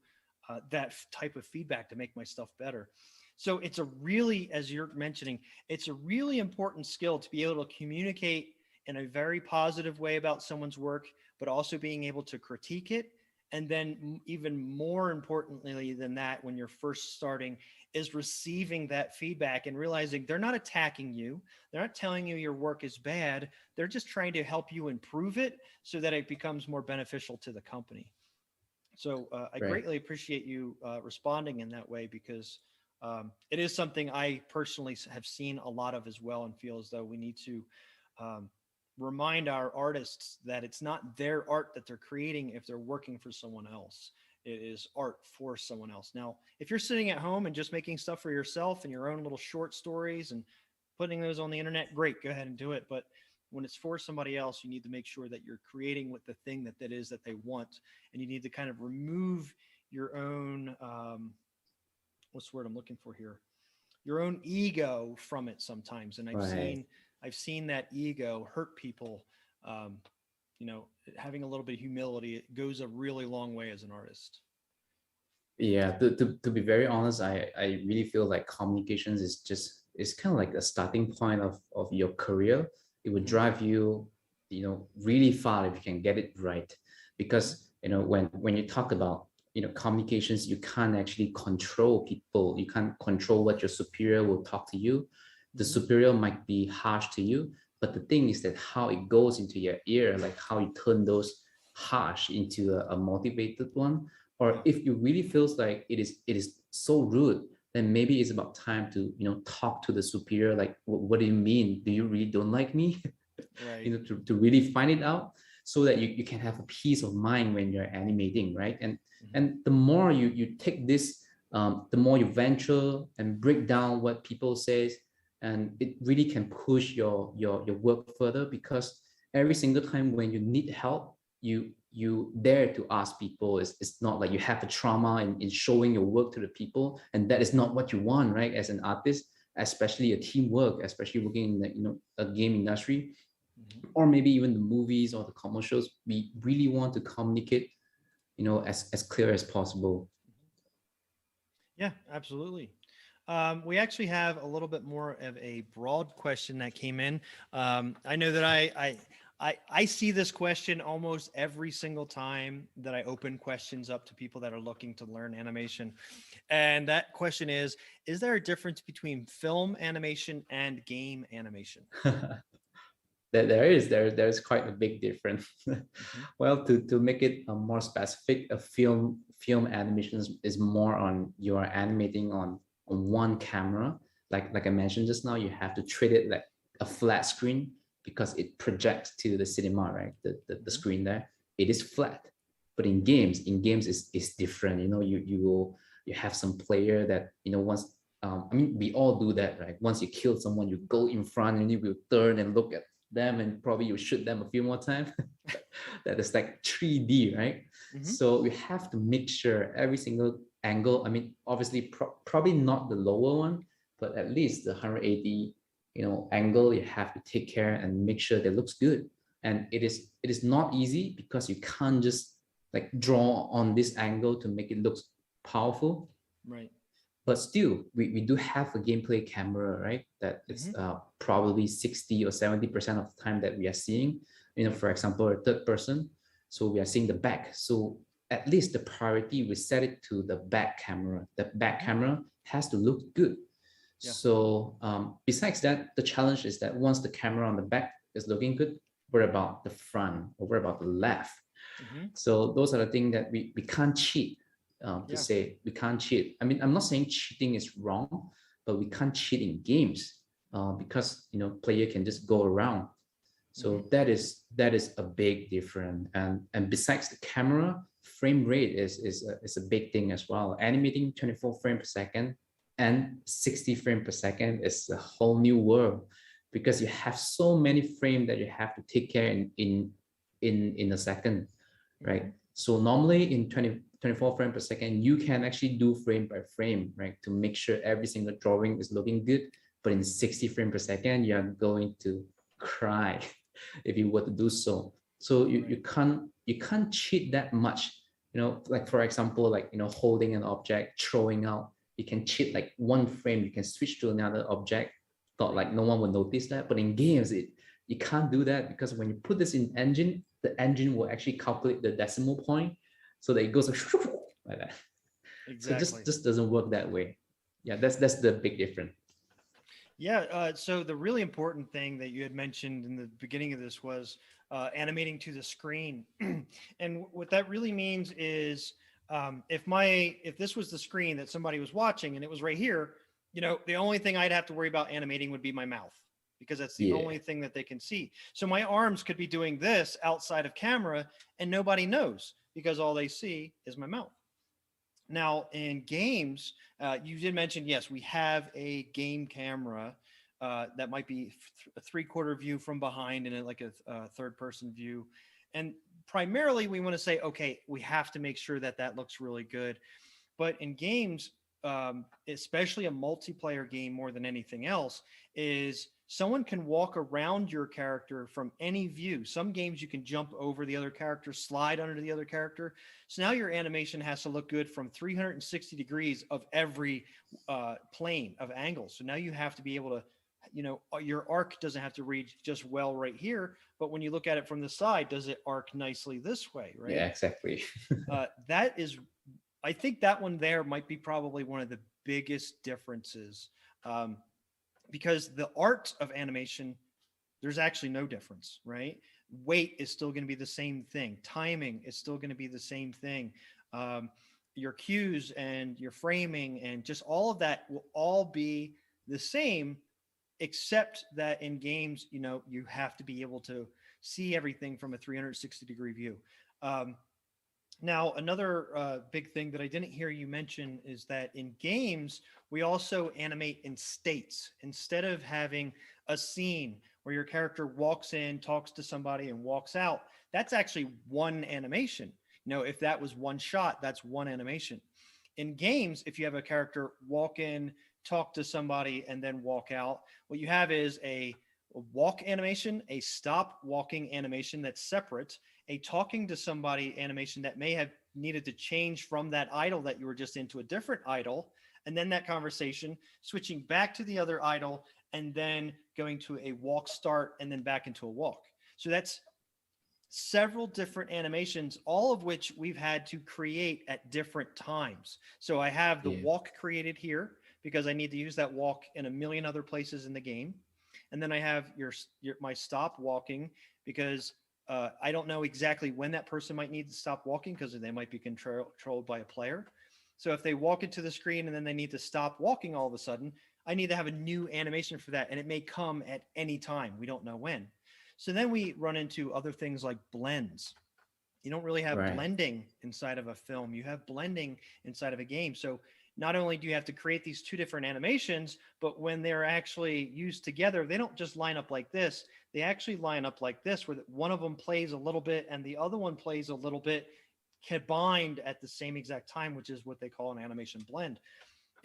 that type of feedback to make my stuff better. So it's a really, as you're mentioning, it's a really important skill to be able to communicate in a very positive way about someone's work, but also being able to critique it. And then even more importantly than that, when you're first starting, is receiving that feedback and realizing they're not attacking you. They're not telling you your work is bad. They're just trying to help you improve it so that it becomes more beneficial to the company. So I Right. greatly appreciate you responding in that way, because It is something I personally have seen a lot of as well, and feel as though we need to um, remind our artists that it's not their art that they're creating if they're working for someone else. It is art for someone else. Now, if you're sitting at home and just making stuff for yourself and your own little short stories and putting those on the internet, great, go ahead and do it. But when it's for somebody else, you need to make sure that you're creating with the thing that is that they want, and you need to kind of remove your own what's the word I'm looking for here? Your own ego from it sometimes. And Right. I've seen that ego hurt people. Um, you know, having a little bit of humility, it goes a really long way as an artist. Yeah, to be very honest, I really feel like communications is just is kind of like a starting point of your career. It would Mm-hmm. drive you, really far if you can get it right. Mm-hmm. Because when you talk about communications, you can't actually control people. You can't control what your superior will talk to you. The Mm-hmm. superior might be harsh to you, but the thing is that how it goes into your ear, like how you turn those harsh into a motivated one, or Yeah. if you really feels like it is so rude, then maybe it's about time to talk to the superior, like what do you mean, do you really don't like me? Right. To really find it out, so that you can have a peace of mind when you're animating, right? and Mm-hmm. and the more you take this, the more you venture and break down what people says, and it really can push your work further, because every single time when you need help, you dare to ask people. It's not like you have a trauma in showing your work to the people, and that is not what you want, right? As an artist, especially a teamwork, especially working in the a game industry, Mm-hmm. or maybe even the movies or the commercials, we really want to communicate as clear as possible. Yeah, absolutely. We actually have a little bit more of a broad question that came in. I know that I see this question almost every single time that I open questions up to people that are looking to learn animation. And that question is there a difference between film animation and game animation? There's quite a big difference. Hmm. Well, to make it more specific, a film animation is more on, you are animating on one camera. Like I mentioned just now, you have to treat it like a flat screen, because it projects to the cinema, right? The Hmm. screen there, it is flat. But in games is different. You have some player that once, I mean, we all do that, right? Once you kill someone, you go in front and you will turn and look at them, and probably you shoot them a few more times. That is like 3D, right? Hmm. So we have to make sure every single angle, I mean, obviously probably not the lower one, but at least the 180 angle, you have to take care and make sure that looks good. And it is not easy, because you can't just like draw on this angle to make it look powerful. Right. But still, we do have a gameplay camera, right? That Hmm. it's probably 60 or 70% of the time that we are seeing, Yep. for example, a third person. So we are seeing the back. So at least the priority, we set it to the back camera. The back Hmm. camera has to look good. Yeah. So besides that, the challenge is that once the camera on the back is looking good, what about the front, or what about the left? Hmm. So those are the things that we can't cheat. To Yeah. say we can't cheat, I mean, I'm not saying cheating is wrong, but we can't cheat in games, because player can just go around. Hmm. So that is a big difference. And besides the camera, frame rate is a big thing as well. Animating 24 frames per second and 60 frames per second is a whole new world, because you have so many frames that you have to take care in a second, Hmm. right? So normally in 24 frames per second, you can actually do frame by frame, right? To make sure every single drawing is looking good. But in 60 frames per second, you're going to cry if you were to do so. So you, Right. you can't you can't cheat that much. Like for example, like holding an object, throwing out, you can cheat like one frame, you can switch to another object. Thought like no one will notice that. But in games, you can't do that, because when you put this in engine, the engine will actually calculate the decimal point, so that it goes like that. So just Exactly. just doesn't work that way. Yeah, that's the big difference. Yeah. So the really important thing that you had mentioned in the beginning of this was animating to the screen, and what that really means is If this was the screen that somebody was watching and it was right here, the only thing I'd have to worry about animating would be my mouth, because that's the Yeah, only thing that they can see. So my arms could be doing this outside of camera and nobody knows, because all they see is my mouth. Now, in games, you did mention, yes, we have a game camera that might be a three-quarter view from behind and like a third-person view. And primarily, we want to say, okay, we have to make sure that that looks really good. But in games, especially a multiplayer game more than anything else, is someone can walk around your character from any view. Some games you can jump over the other character, slide under the other character. So now your animation has to look good from 360 degrees of every plane of angles. So now you have to be able to, your arc doesn't have to read just well right here, but when you look at it from the side, does it arc nicely this way, right? yeah, exactly. That is, I think that one there might be probably one of the biggest differences, because the art of animation, there's actually no difference, right? Weight is still going to be the same thing. Timing is still going to be the same thing. Your cues and your framing and just all of that will all be the same, except that in games, you have to be able to see everything from a 360-degree view. Now, another big thing that I didn't hear you mention is that in games, we also animate in states. Instead of having a scene where your character walks in, talks to somebody, and walks out, that's actually one animation. If that was one shot, that's one animation. In games, if you have a character walk in, talk to somebody, and then walk out, what you have is a walk animation, a stop walking animation that's separate, a talking to somebody animation that may have needed to change from that idle that you were just into a different idle, and then that conversation, switching back to the other idle, and then going to a walk start, and then back into a walk. So that's several different animations, all of which we've had to create at different times. So I have the Yeah, walk created here because I need to use that walk in a million other places in the game. And then I have my stop walking because I don't know exactly when that person might need to stop walking because they might be controlled by a player. So if they walk into the screen and then they need to stop walking all of a sudden, I need to have a new animation for that. And it may come at any time. We don't know when. So then we run into other things like blends. You don't really have right. blending inside of a film. You have blending inside of a game. So not only do you have to create these two different animations, but when they're actually used together, they don't just line up like this. They actually line up like this, where one of them plays a little bit and the other one plays a little bit combined at the same exact time, which is what they call an animation blend.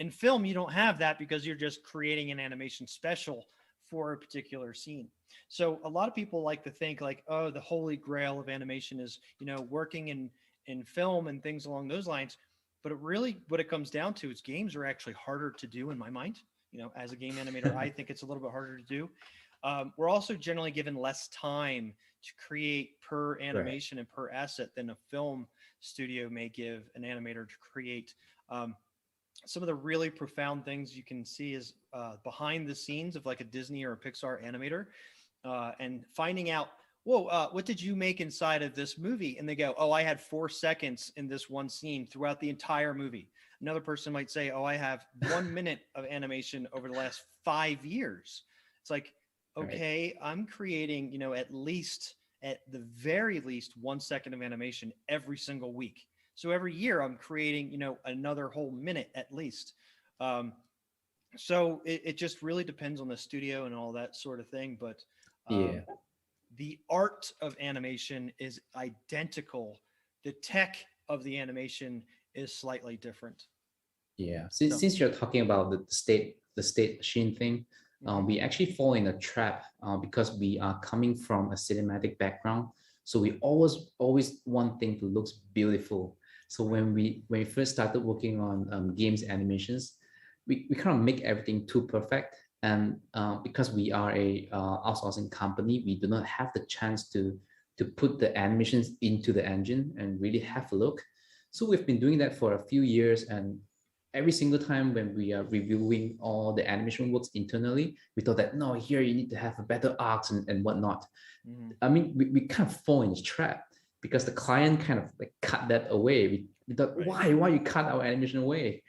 In film, you don't have that because you're just creating an animation special for a particular scene. So a lot of people like to think like, oh, the holy grail of animation is, working in film and things along those lines. But what it comes down to is games are actually harder to do in my mind. As a game animator, I think it's a little bit harder to do. We're also generally given less time to create per Right. animation and per asset than a film studio may give an animator to create. Some of the really profound things you can see is behind the scenes of like a Disney or a Pixar animator, and finding out, whoa, what did you make inside of this movie? And they go, oh, I had 4 seconds in this one scene throughout the entire movie. Another person might say, oh, I have 1 minute of animation over the last 5 years. It's like, Right. okay, I'm creating, at the very least 1 second of animation every single week. So every year I'm creating, another whole minute at least. So it just really depends on the studio and all that sort of thing. But Yeah. the art of animation is identical. The tech of the animation is slightly different. Yeah. So, Since you're talking about the state machine thing, mhm. we actually fall in a trap because we are coming from a cinematic background. So we always want things to look beautiful. So when we first started working on games animations, we kind of make everything too perfect. And because we are a outsourcing company, we do not have the chance to put the animations into the engine and really have a look. So we've been doing that for a few years, and every single time when we are reviewing all the animation works internally, we thought that no, here you need to have a better arcs and whatnot. Mhm. I mean, we kind of fall in this trap. because the client kind of like cut that away. We thought, Right. why you cut our animation away?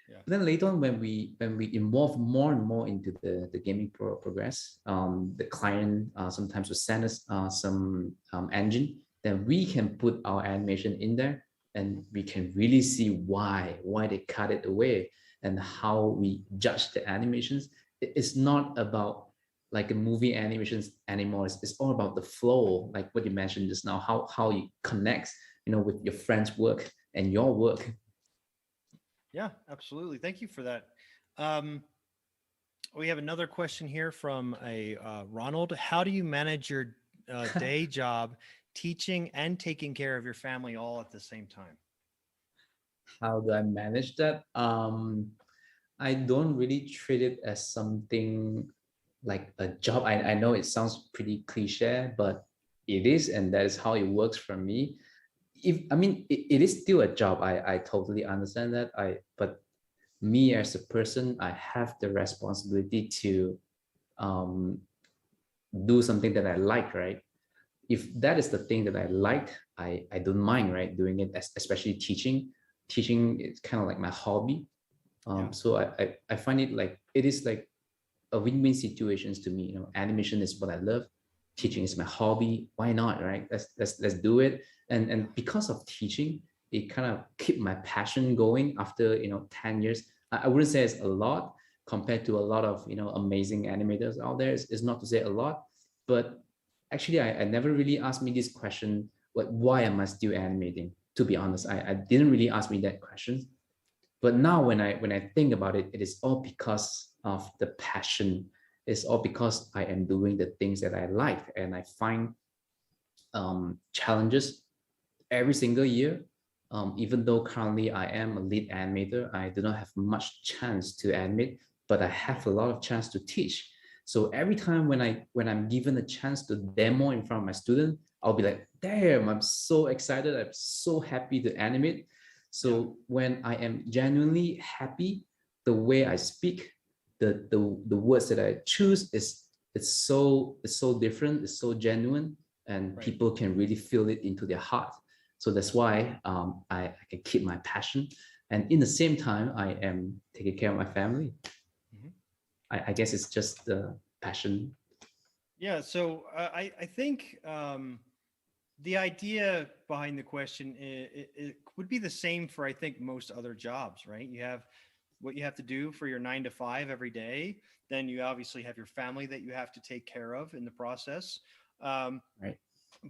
Yeah. But then later on, when we involve more and more into the gaming progress, the client sometimes will send us some engine, then we can put our animation in there, and we can really see why they cut it away and how we judge the animations. It's not about like a movie animations anymore. It's all about the flow, like what you mentioned just now, how you connect, with your friend's work and your work. Yeah, absolutely. Thank you for that. Um, we have another question here from a Ronald. How do you manage your day job, teaching and taking care of your family all at the same time? How do I manage that? I don't really treat it as something like a job. I know it sounds pretty cliche, but it is, and that is how it works for me. If I mean it is still a job. I totally understand that. But me as a person, I have the responsibility to um, do something that I like, right? If that is the thing that I like, I don't mind, right, doing it, especially teaching. Teaching is kind of like my hobby. Yeah. So I find it like it is like a win-win situations to me. Animation is what I love. Teaching is my hobby. Why not, right? Let's do it. And because of teaching, it kind of keep my passion going after 10 years. I wouldn't say it's a lot compared to a lot of amazing animators out there. It's not to say a lot, but actually I never really asked me this question, like why am I still animating? To be honest, I didn't really ask me that question. But now when I think about it, it is all because of the passion. It's all because I am doing the things that I like, and I find challenges every single year. Even though currently I am a lead animator, I do not have much chance to animate, but I have a lot of chance to teach. So every time when I'm given a chance to demo in front of my student, I'll be like, damn, I'm so excited. I'm so happy to animate. Yeah. So when I am genuinely happy, the way I speak, the words that I choose it's so different, it's so genuine, and Right. people can really feel it into their heart. So that's why I can keep my passion, and in the same time, I am taking care of my family. Mhm. I guess it's just the passion. Yeah. So I think the idea behind the question it would be the same for I think most other jobs, right? You have what you have to do for your 9 to 5 every day. Then you obviously have your family that you have to take care of in the process. Um, Right.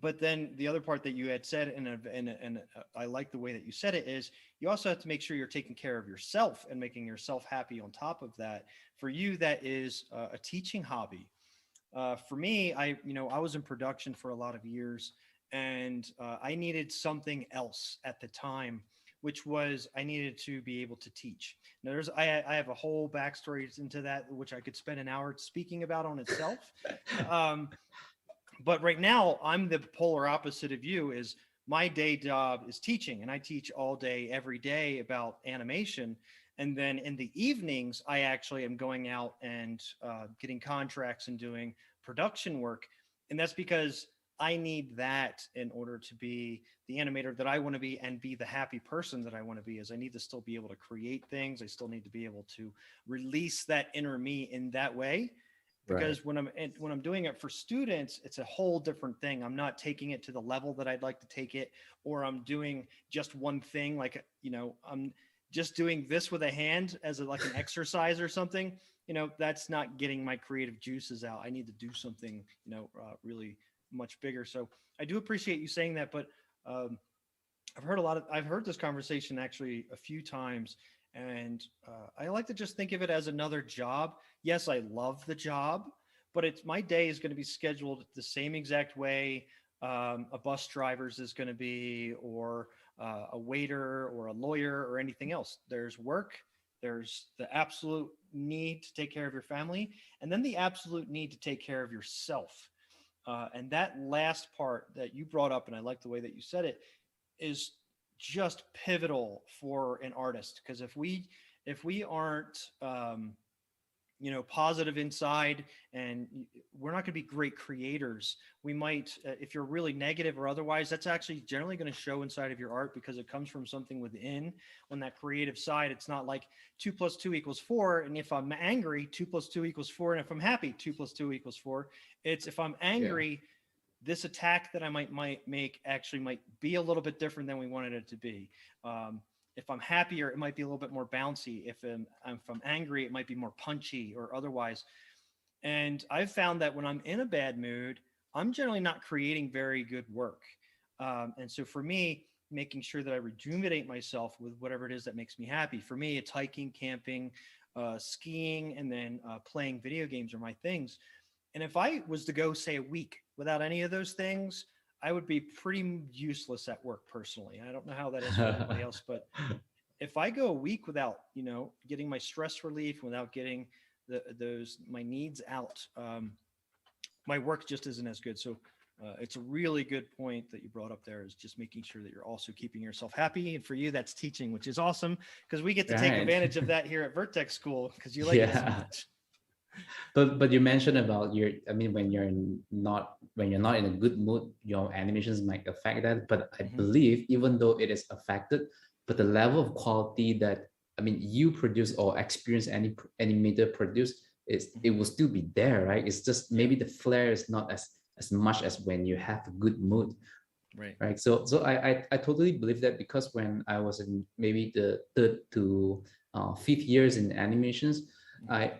but then the other part that you had said, and I like the way that you said it, is you also have to make sure you're taking care of yourself and making yourself happy on top of that. For you, that is a teaching hobby. For me, I was in production for a lot of years, and I needed something else at the time, which was I needed to be able to teach. Now, I have a whole backstory into that, which I could spend an hour speaking about on itself. Um, but right now, I'm the polar opposite of you. Is my day job is teaching, and I teach all day, every day about animation. And then in the evenings, I actually am going out and getting contracts and doing production work. And that's because I need that in order to be the animator that I want to be and be the happy person that I want to be. Is I need to still be able to create things. I still need to be able to release that inner me in that way, Right. because when I'm doing it for students, it's a whole different thing. I'm not taking it to the level that I'd like to take it, or I'm doing just one thing, like I'm just doing this with a hand as like an exercise or something. That's not getting my creative juices out. I need to do something really much bigger. So I do appreciate you saying that, but um, I've heard this conversation actually a few times, and I like to just think of it as another job. Yes, I love the job, but it's my day is going to be scheduled the same exact way a bus driver's is going to be, or a waiter, or a lawyer, or anything else. There's work. There's the absolute need to take care of your family, and then the absolute need to take care of yourself. And that last part that you brought up, and I like the way that you said it, is just pivotal for an artist, because if we aren't positive inside, and we're not going to be great creators. We might, if you're really negative or otherwise, that's actually generally going to show inside of your art, because it comes from something within. On that creative side, it's not like 2 + 2 = 4. And if I'm angry, 2 + 2 = 4. And if I'm happy, 2 + 2 = 4. It's, if I'm Yeah. angry, this attack that I might make actually might be a little bit different than we wanted it to be. If I'm happier, it might be a little bit more bouncy. If I'm angry, it might be more punchy or otherwise. And I've found that when I'm in a bad mood, I'm generally not creating very good work. And so for me, making sure that I rejuvenate myself with whatever it is that makes me happy. For me, it's hiking, camping, skiing, and then playing video games are my things. And if I was to go, say, a week without any of those things, I would be pretty useless at work personally. I don't know how that is for everybody else, but if I go a week without, getting my stress relief, without getting my needs out, my work just isn't as good. So it's a really good point that you brought up there, is just making sure that you're also keeping yourself happy. And for you, that's teaching, which is awesome, because we get to take Right. advantage of that here at Vertex School, because you like it so much. But you mentioned about when you're not in a good mood, your animations might affect that. But I believe even though it is affected, but the level of quality that you produce or experience any animator produce, it will still be there, right? It's just maybe the flair is not as much as when you have a good mood. Right. So I totally believe that, because when I was in maybe the third to fifth years in animations, I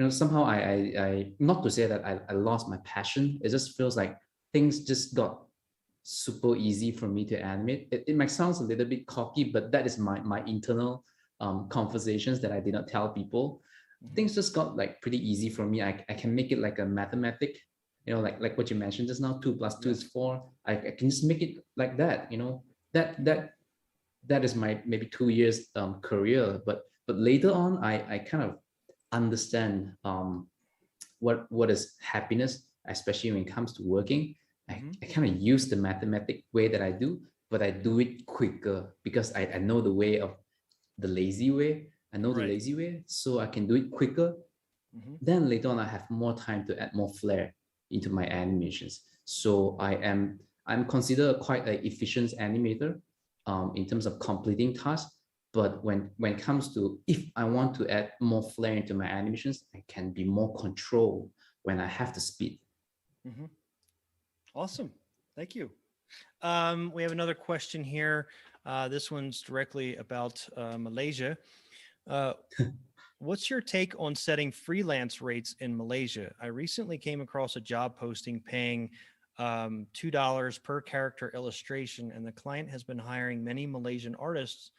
somehow I not to say that I lost my passion. It just feels like things just got super easy for me to animate. It might sound a little bit cocky, but that is my internal conversations that I did not tell people. Things just got like pretty easy for me. I can make it like a mathematic, like what you mentioned just now, 2 + 2 = 4. I can just make it like that. That is my maybe 2 years career. But later on, I kind of understand what is happiness, especially when it comes to working. I kind of use the mathematic way that I do, but I do it quicker, because I know the way of the lazy way. I know the lazy way, so I can do it quicker. Then later on, I have more time to add more flair into my animations. So I'm considered quite an efficient animator in terms of completing tasks. But when it comes to, if I want to add more flair into my animations, I can be more controlled when I have the speed. Awesome. Thank you. We have another question here. This one's directly about Malaysia. What's your take on setting freelance rates in Malaysia? I recently came across a job posting paying $2 per character illustration, and the client has been hiring many Malaysian artists.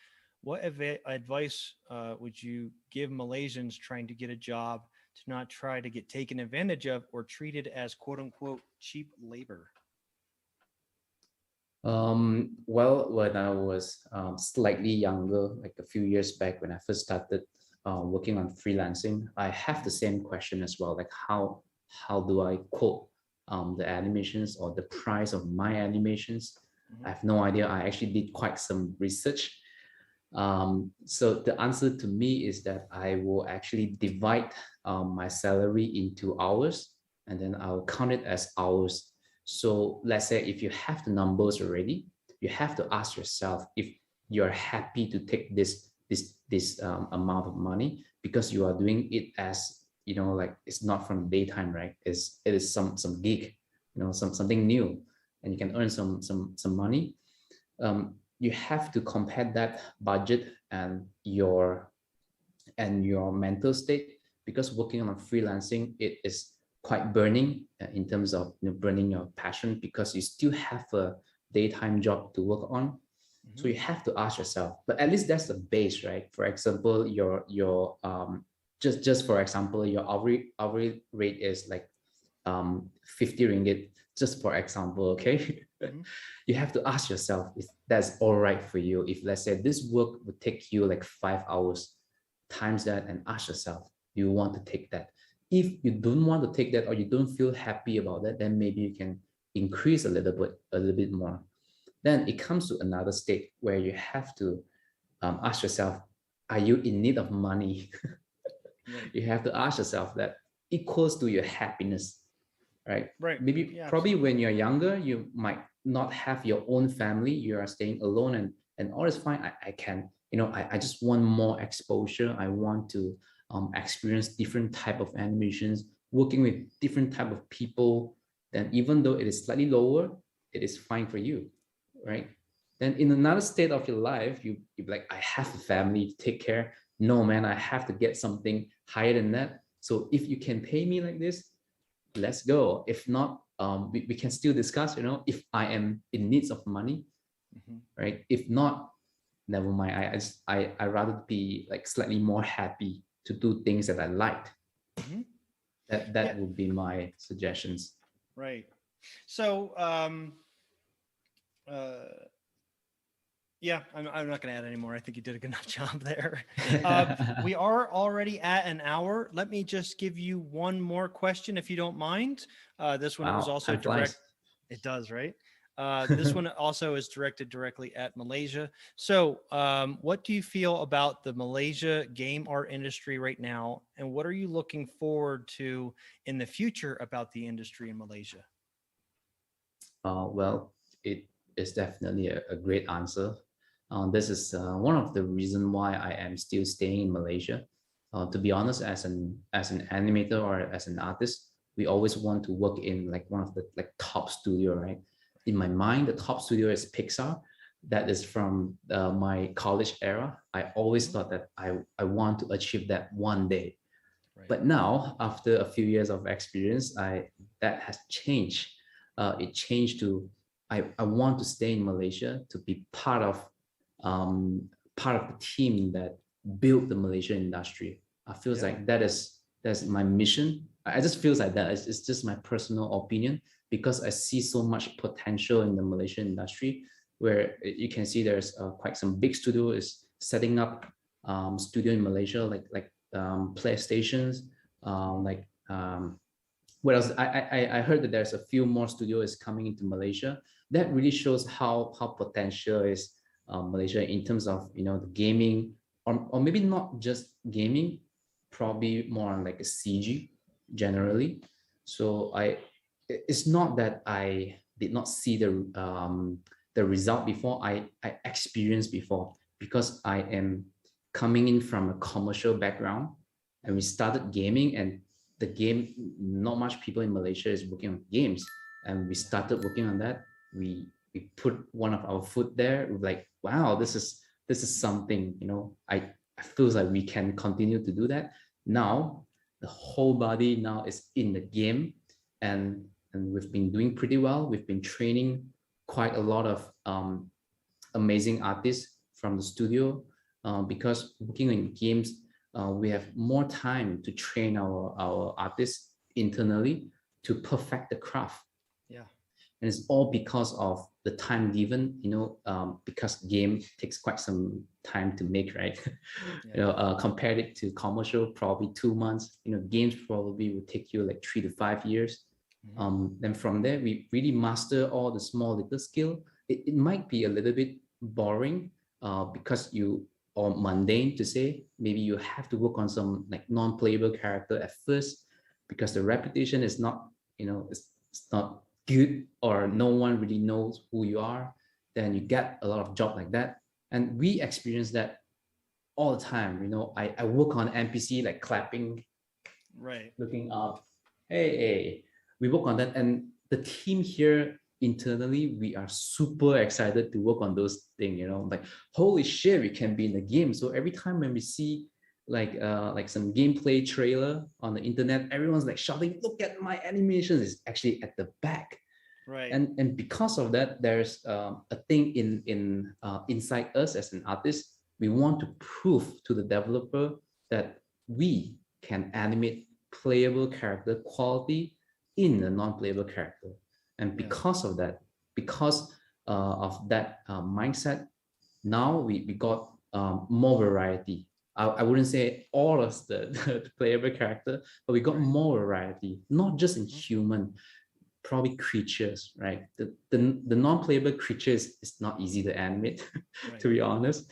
What advice would you give Malaysians trying to get a job to not try to get taken advantage of or treated as quote unquote cheap labor? Well, when I was slightly younger, like a few years back, when I first started working on freelancing, I have the same question as well. Like how do I quote the animations or the price of my animations? I have no idea. I actually did quite some research. So the answer to me is that I will actually divide my salary into hours, and then I'll count it as hours. So let's say if you have the numbers already, you have to ask yourself if you're happy to take this amount of money, because you are doing it as, like it's not from daytime, right? It is some gig, something new, and you can earn some money. You have to compare that budget and your mental state, because working on a freelancing, it is quite burning in terms of burning your passion, because you still have a daytime job to work on. So you have to ask yourself, but at least that's the base, right? For example, your just for example, your hourly rate is like 50 ringgit, just for example, okay? You have to ask yourself if that's all right for you. If let's say this work would take you like 5 hours, times that and ask yourself, do you want to take that? If you don't want to take that, or you don't feel happy about that, then maybe you can increase a little bit more. Then it comes to another state where you have to ask yourself, are you in need of money? Right. You have to ask yourself that equals to your happiness, right? Right. Maybe Yeah, probably absolutely. when you're younger, you might not have your own family, you are staying alone, and all is fine. I can, I just want more exposure. I want to experience different type of animations, working with different type of people. Then even though it is slightly lower, it is fine for you, right? Then in another state of your life, you be like, I have a family to take care. No, man, I have to get something higher than that. So if you can pay me like this, let's go. If not, we can still discuss, if I am in needs of money, Hmm. right? If not, never mind. I rather be like slightly more happy to do things that I liked. Hmm. Yeah. That would be my suggestions. Right. So, uh, yeah, I'm not going to add any more. I think you did a good enough job there. We are already at an hour. Let me just give you one more question, if you don't mind. This one was Wow, also time direct. flies. It does, right? This one also is directed directly at Malaysia. So, what do you feel about the Malaysia game art industry right now? And what are you looking forward to in the future about the industry in Malaysia? Well, it is definitely a great answer. This is one of the reason why I am still staying in Malaysia. To be honest, as an animator or as an artist, we always want to work in like one of the like top studio, right? In my mind, the top studio is Pixar. That is from my college era. I always Mhm. thought that I want to achieve that one day. Right. But now, after a few years of experience, that has changed. It changed to I want to stay in Malaysia to be um, part of the team that built the Malaysian industry. I feels Yeah. like that's my mission. I just feels like that. It's just my personal opinion because I see so much potential in the Malaysian industry where you can see there's quite some big studio is setting up studio in Malaysia like PlayStations, Mhm. like what else? I heard that there's a few more studios coming into Malaysia. That really shows how potential is Malaysia in terms of the gaming or maybe not just gaming, probably more on like a CG Mhm. generally. So it's not that I did not see the result before. I experienced before because I am coming in from a commercial background and we Mhm. started gaming and the game, not much people in Malaysia is working on games, and we Yeah. started working on that. We put one of our foot there. We're like, wow, this is something. I feel like we can continue to do that. Now the whole body now is in the game, and we've been doing pretty well. We've been training quite a lot of amazing artists from the studio because working in games we have more time to train our artists internally to perfect the craft. Yeah. And it's all because of the time given, because game takes quite some time to make, right? Yeah. Compared it to commercial, probably 2 months. Games probably will take you like 3 to 5 years. Mhm. Then from there, we really master all the small little skill. It might be a little bit boring because you or mundane to say. Maybe you have to work on some like non-playable character at first because the reputation is not, it's not good or no one really knows who you are. Then you get a lot of job like that, and we experience that all the time. I work on NPC like clapping, Right. looking up. Hey, we work on that, and the team here internally, we are super excited to work on those things. Like holy shit, we can be in the game. So every time when we see like some gameplay trailer on the internet, everyone's like shouting, "Look at my animations!" It's actually at the back, Right. and because of that, there's a thing inside us as an artist. We want to prove to the developer that we can animate playable character quality in a non-playable character. And Yeah. because of that mindset, now we got more variety. I wouldn't say all of the playable character, but we got Right. more variety, not just in Mhm. human, probably creatures, right? The non-playable creatures is not easy to animate, Right. to be honest.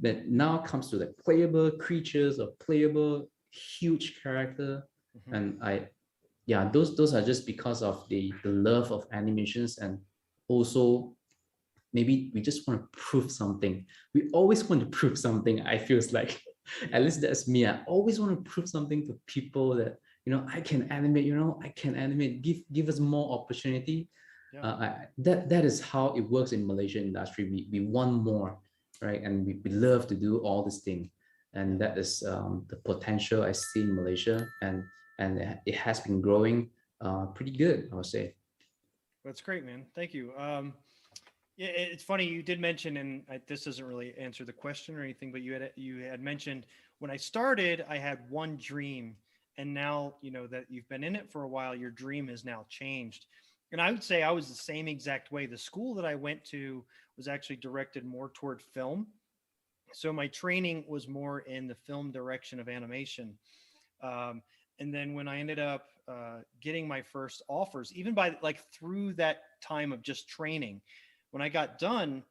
But now it comes to the playable creatures or playable huge character. Mhm. And yeah, those are just because of the love of animations, and also maybe we just want to prove something. We always want to prove something. I feels like, at least that's me. I always want to prove something to people that, I can animate. I can animate. Give us more opportunity. Yeah. That is how it works in Malaysian industry. We want more, right? And we love to do all this thing, and that is the potential I see in Malaysia, and it has been growing pretty good, I would say. That's great, man. Thank you. Yeah, it's funny you did mention, and this doesn't really answer the question or anything, but you had mentioned when I started, I had one dream, and now that you've been in it for a while, your dream has now changed. And I would say I was the same exact way. The school that I went to was actually directed more toward film, so my training was more in the film direction of animation. Um, and then when I ended up getting my first offers, even by like through that time of just training, when I got done,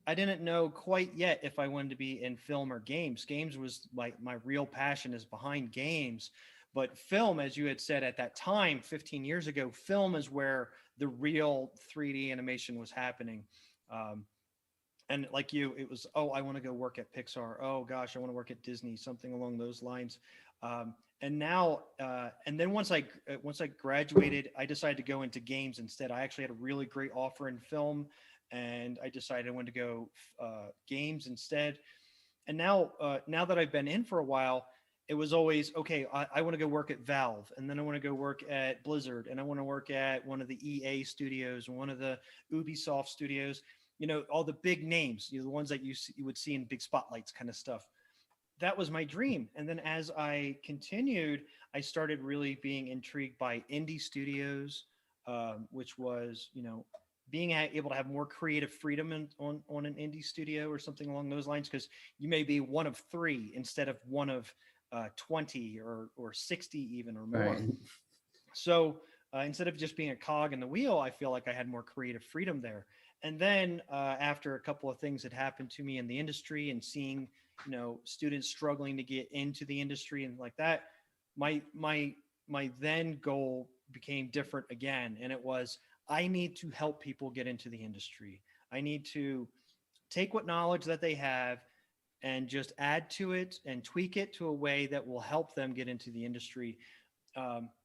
I didn't know quite yet if I wanted to be in film or games. Games was like my real passion is behind games. But film, as you had said at that time, 15 years ago, film is where the real 3D animation was happening. Um, and like you, it was, oh, I want to go work at Pixar. Oh gosh, I want to work at Disney, something along those lines. And now, and then once I graduated, I decided to go into games instead. I actually had a really great offer in film, and I decided I wanted to go games instead. And now that I've been in for a while, it was always okay. I want to go work at Valve, and then I want to go work at Blizzard, and I want to work at one of the EA studios and one of the Ubisoft studios. All the big names, the ones that you would see in big spotlights, kind of stuff. That was my dream. And then as I continued, I started really being intrigued by indie studios, which was being able to have more creative freedom on an indie studio or something along those lines, because you may be one of three instead of one of 20 or 60 even or more. Right. So instead of just being a cog in the wheel, I feel like I had more creative freedom there. And then after a couple of things had happened to me in the industry and seeing, students struggling to get into the industry and like that, my then goal became different again, and it was I need to help people get into the industry. I need to take what knowledge that they have and just add to it and tweak it to a way that will help them get into the industry.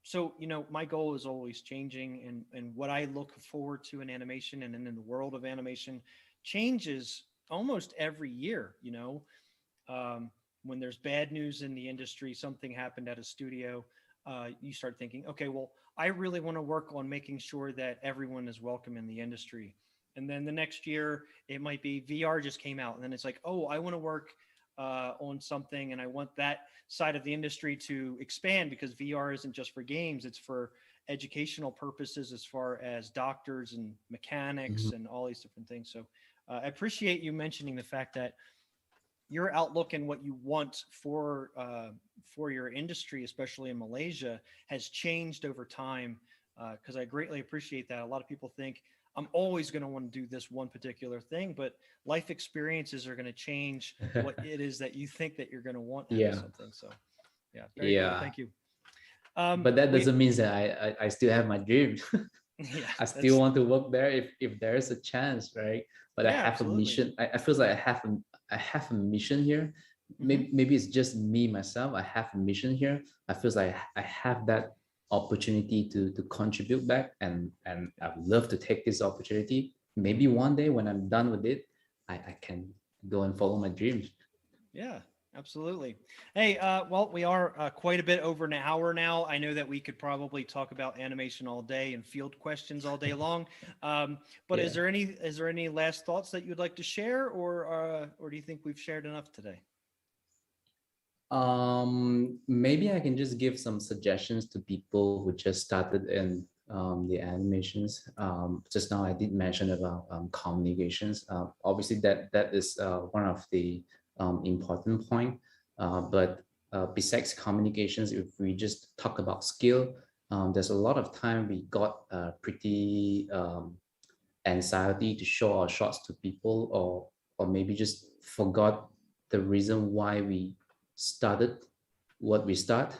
So my goal is always changing, and what I look forward to in animation and in the world of animation changes almost every year. When there's bad news in the industry, something happened at a studio, you start thinking, okay, well, I really want to work on making sure that everyone is welcome in the industry. And then the next year, it might be VR just came out, and then it's like, oh, I want to work on something, and I want that side of the industry to expand, because VR isn't just for games; it's for educational purposes, as far as doctors and mechanics Mhm. and all these different things. So I appreciate you mentioning the fact that your outlook and what you want for your industry, especially in Malaysia, has changed over time. Because I greatly appreciate that. A lot of people think I'm always going to want to do this one particular thing, but life experiences are going to change what it is that you think that you're going to want out of Yeah, something. So, yeah, very cool. yeah. Thank you. But that We, doesn't mean that I still have my dream. yeah, I still that's want to work there if there is a chance, right? But I yeah, have a absolutely. mission. I feel like I have a mission here. Hmm. Maybe it's just me myself. I have a mission here. I feel like I have that opportunity to contribute back, and Yeah. I'd love to take this opportunity. Maybe one day when I'm done with it, I can go and follow my dreams. Yeah, absolutely. Hey, well, we are quite a bit over an hour now. I know that we could probably talk about animation all day and field questions all day long. But Yeah. is there any last thoughts that you'd like to share, or do you think we've shared enough today? Maybe I can just give some suggestions to people who just started in the animations. Just now I did mention about communications. Obviously that is one of the important point. But besides communications, if we just talk about skill, there's a lot of time we got pretty anxiety to show our shots to people, or maybe just forgot the reason why we started what we start,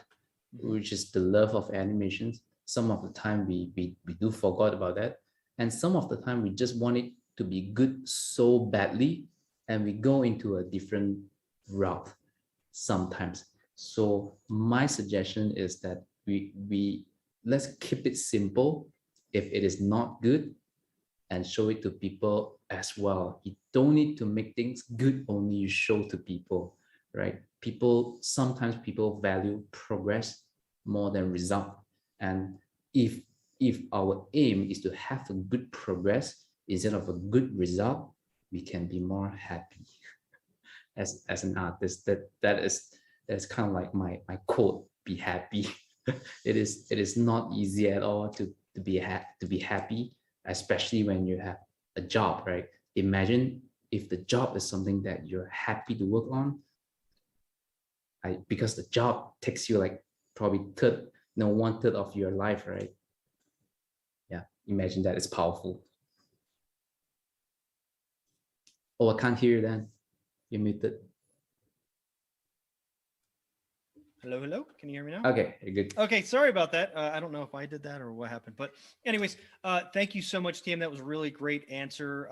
which is the love of animations. Some of the time we do forgot about that. And some of the time we just want it to be good so badly, and we go into a different route sometimes. So my suggestion is that we let's keep it simple. If it is not good, and show it to people as well. You don't need to make things good only you show to people, right? Sometimes people value progress more than result. And if if our aim is to have a good progress instead of a good result, we can be more happy. As an artist, that's kind of like my quote, be happy. It is not easy at all to be happy, especially when you have a job, right? Imagine if the job is something that you're happy to work on. Because the job takes you like probably one third of your life, right? Yeah, imagine that. It's powerful. Oh, I can't hear you then. You're muted. Hello, hello. Can you hear me now? Okay, good. Okay, sorry about that. I don't know if I did that or what happened, but anyways, thank you so much, Tim. That was a really great answer.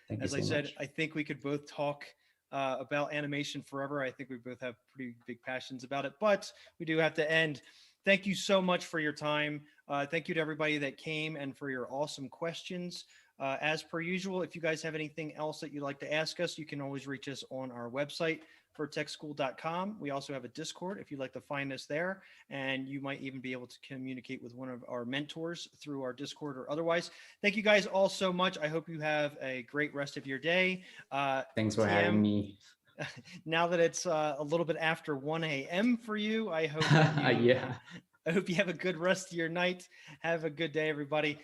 Thank you As so I said, much. I think we could both talk about animation forever. I think we both have pretty big passions about it, but we do have to end. Thank you so much for your time. Thank you to everybody that came and for your awesome questions. As per usual, if you guys have anything else that you'd like to ask us, you can always reach us on our website, vertexschool.com. We also have a Discord if you'd like to find us there, and you might even be able to communicate with one of our mentors through our Discord or otherwise. Thank you guys all so much. I hope you have a great rest of your day. Thanks for having TM, me. now that it's a little bit after 1 a.m. for you, I hope that you Yeah. I hope you have a good rest of your night. Have a good day, everybody.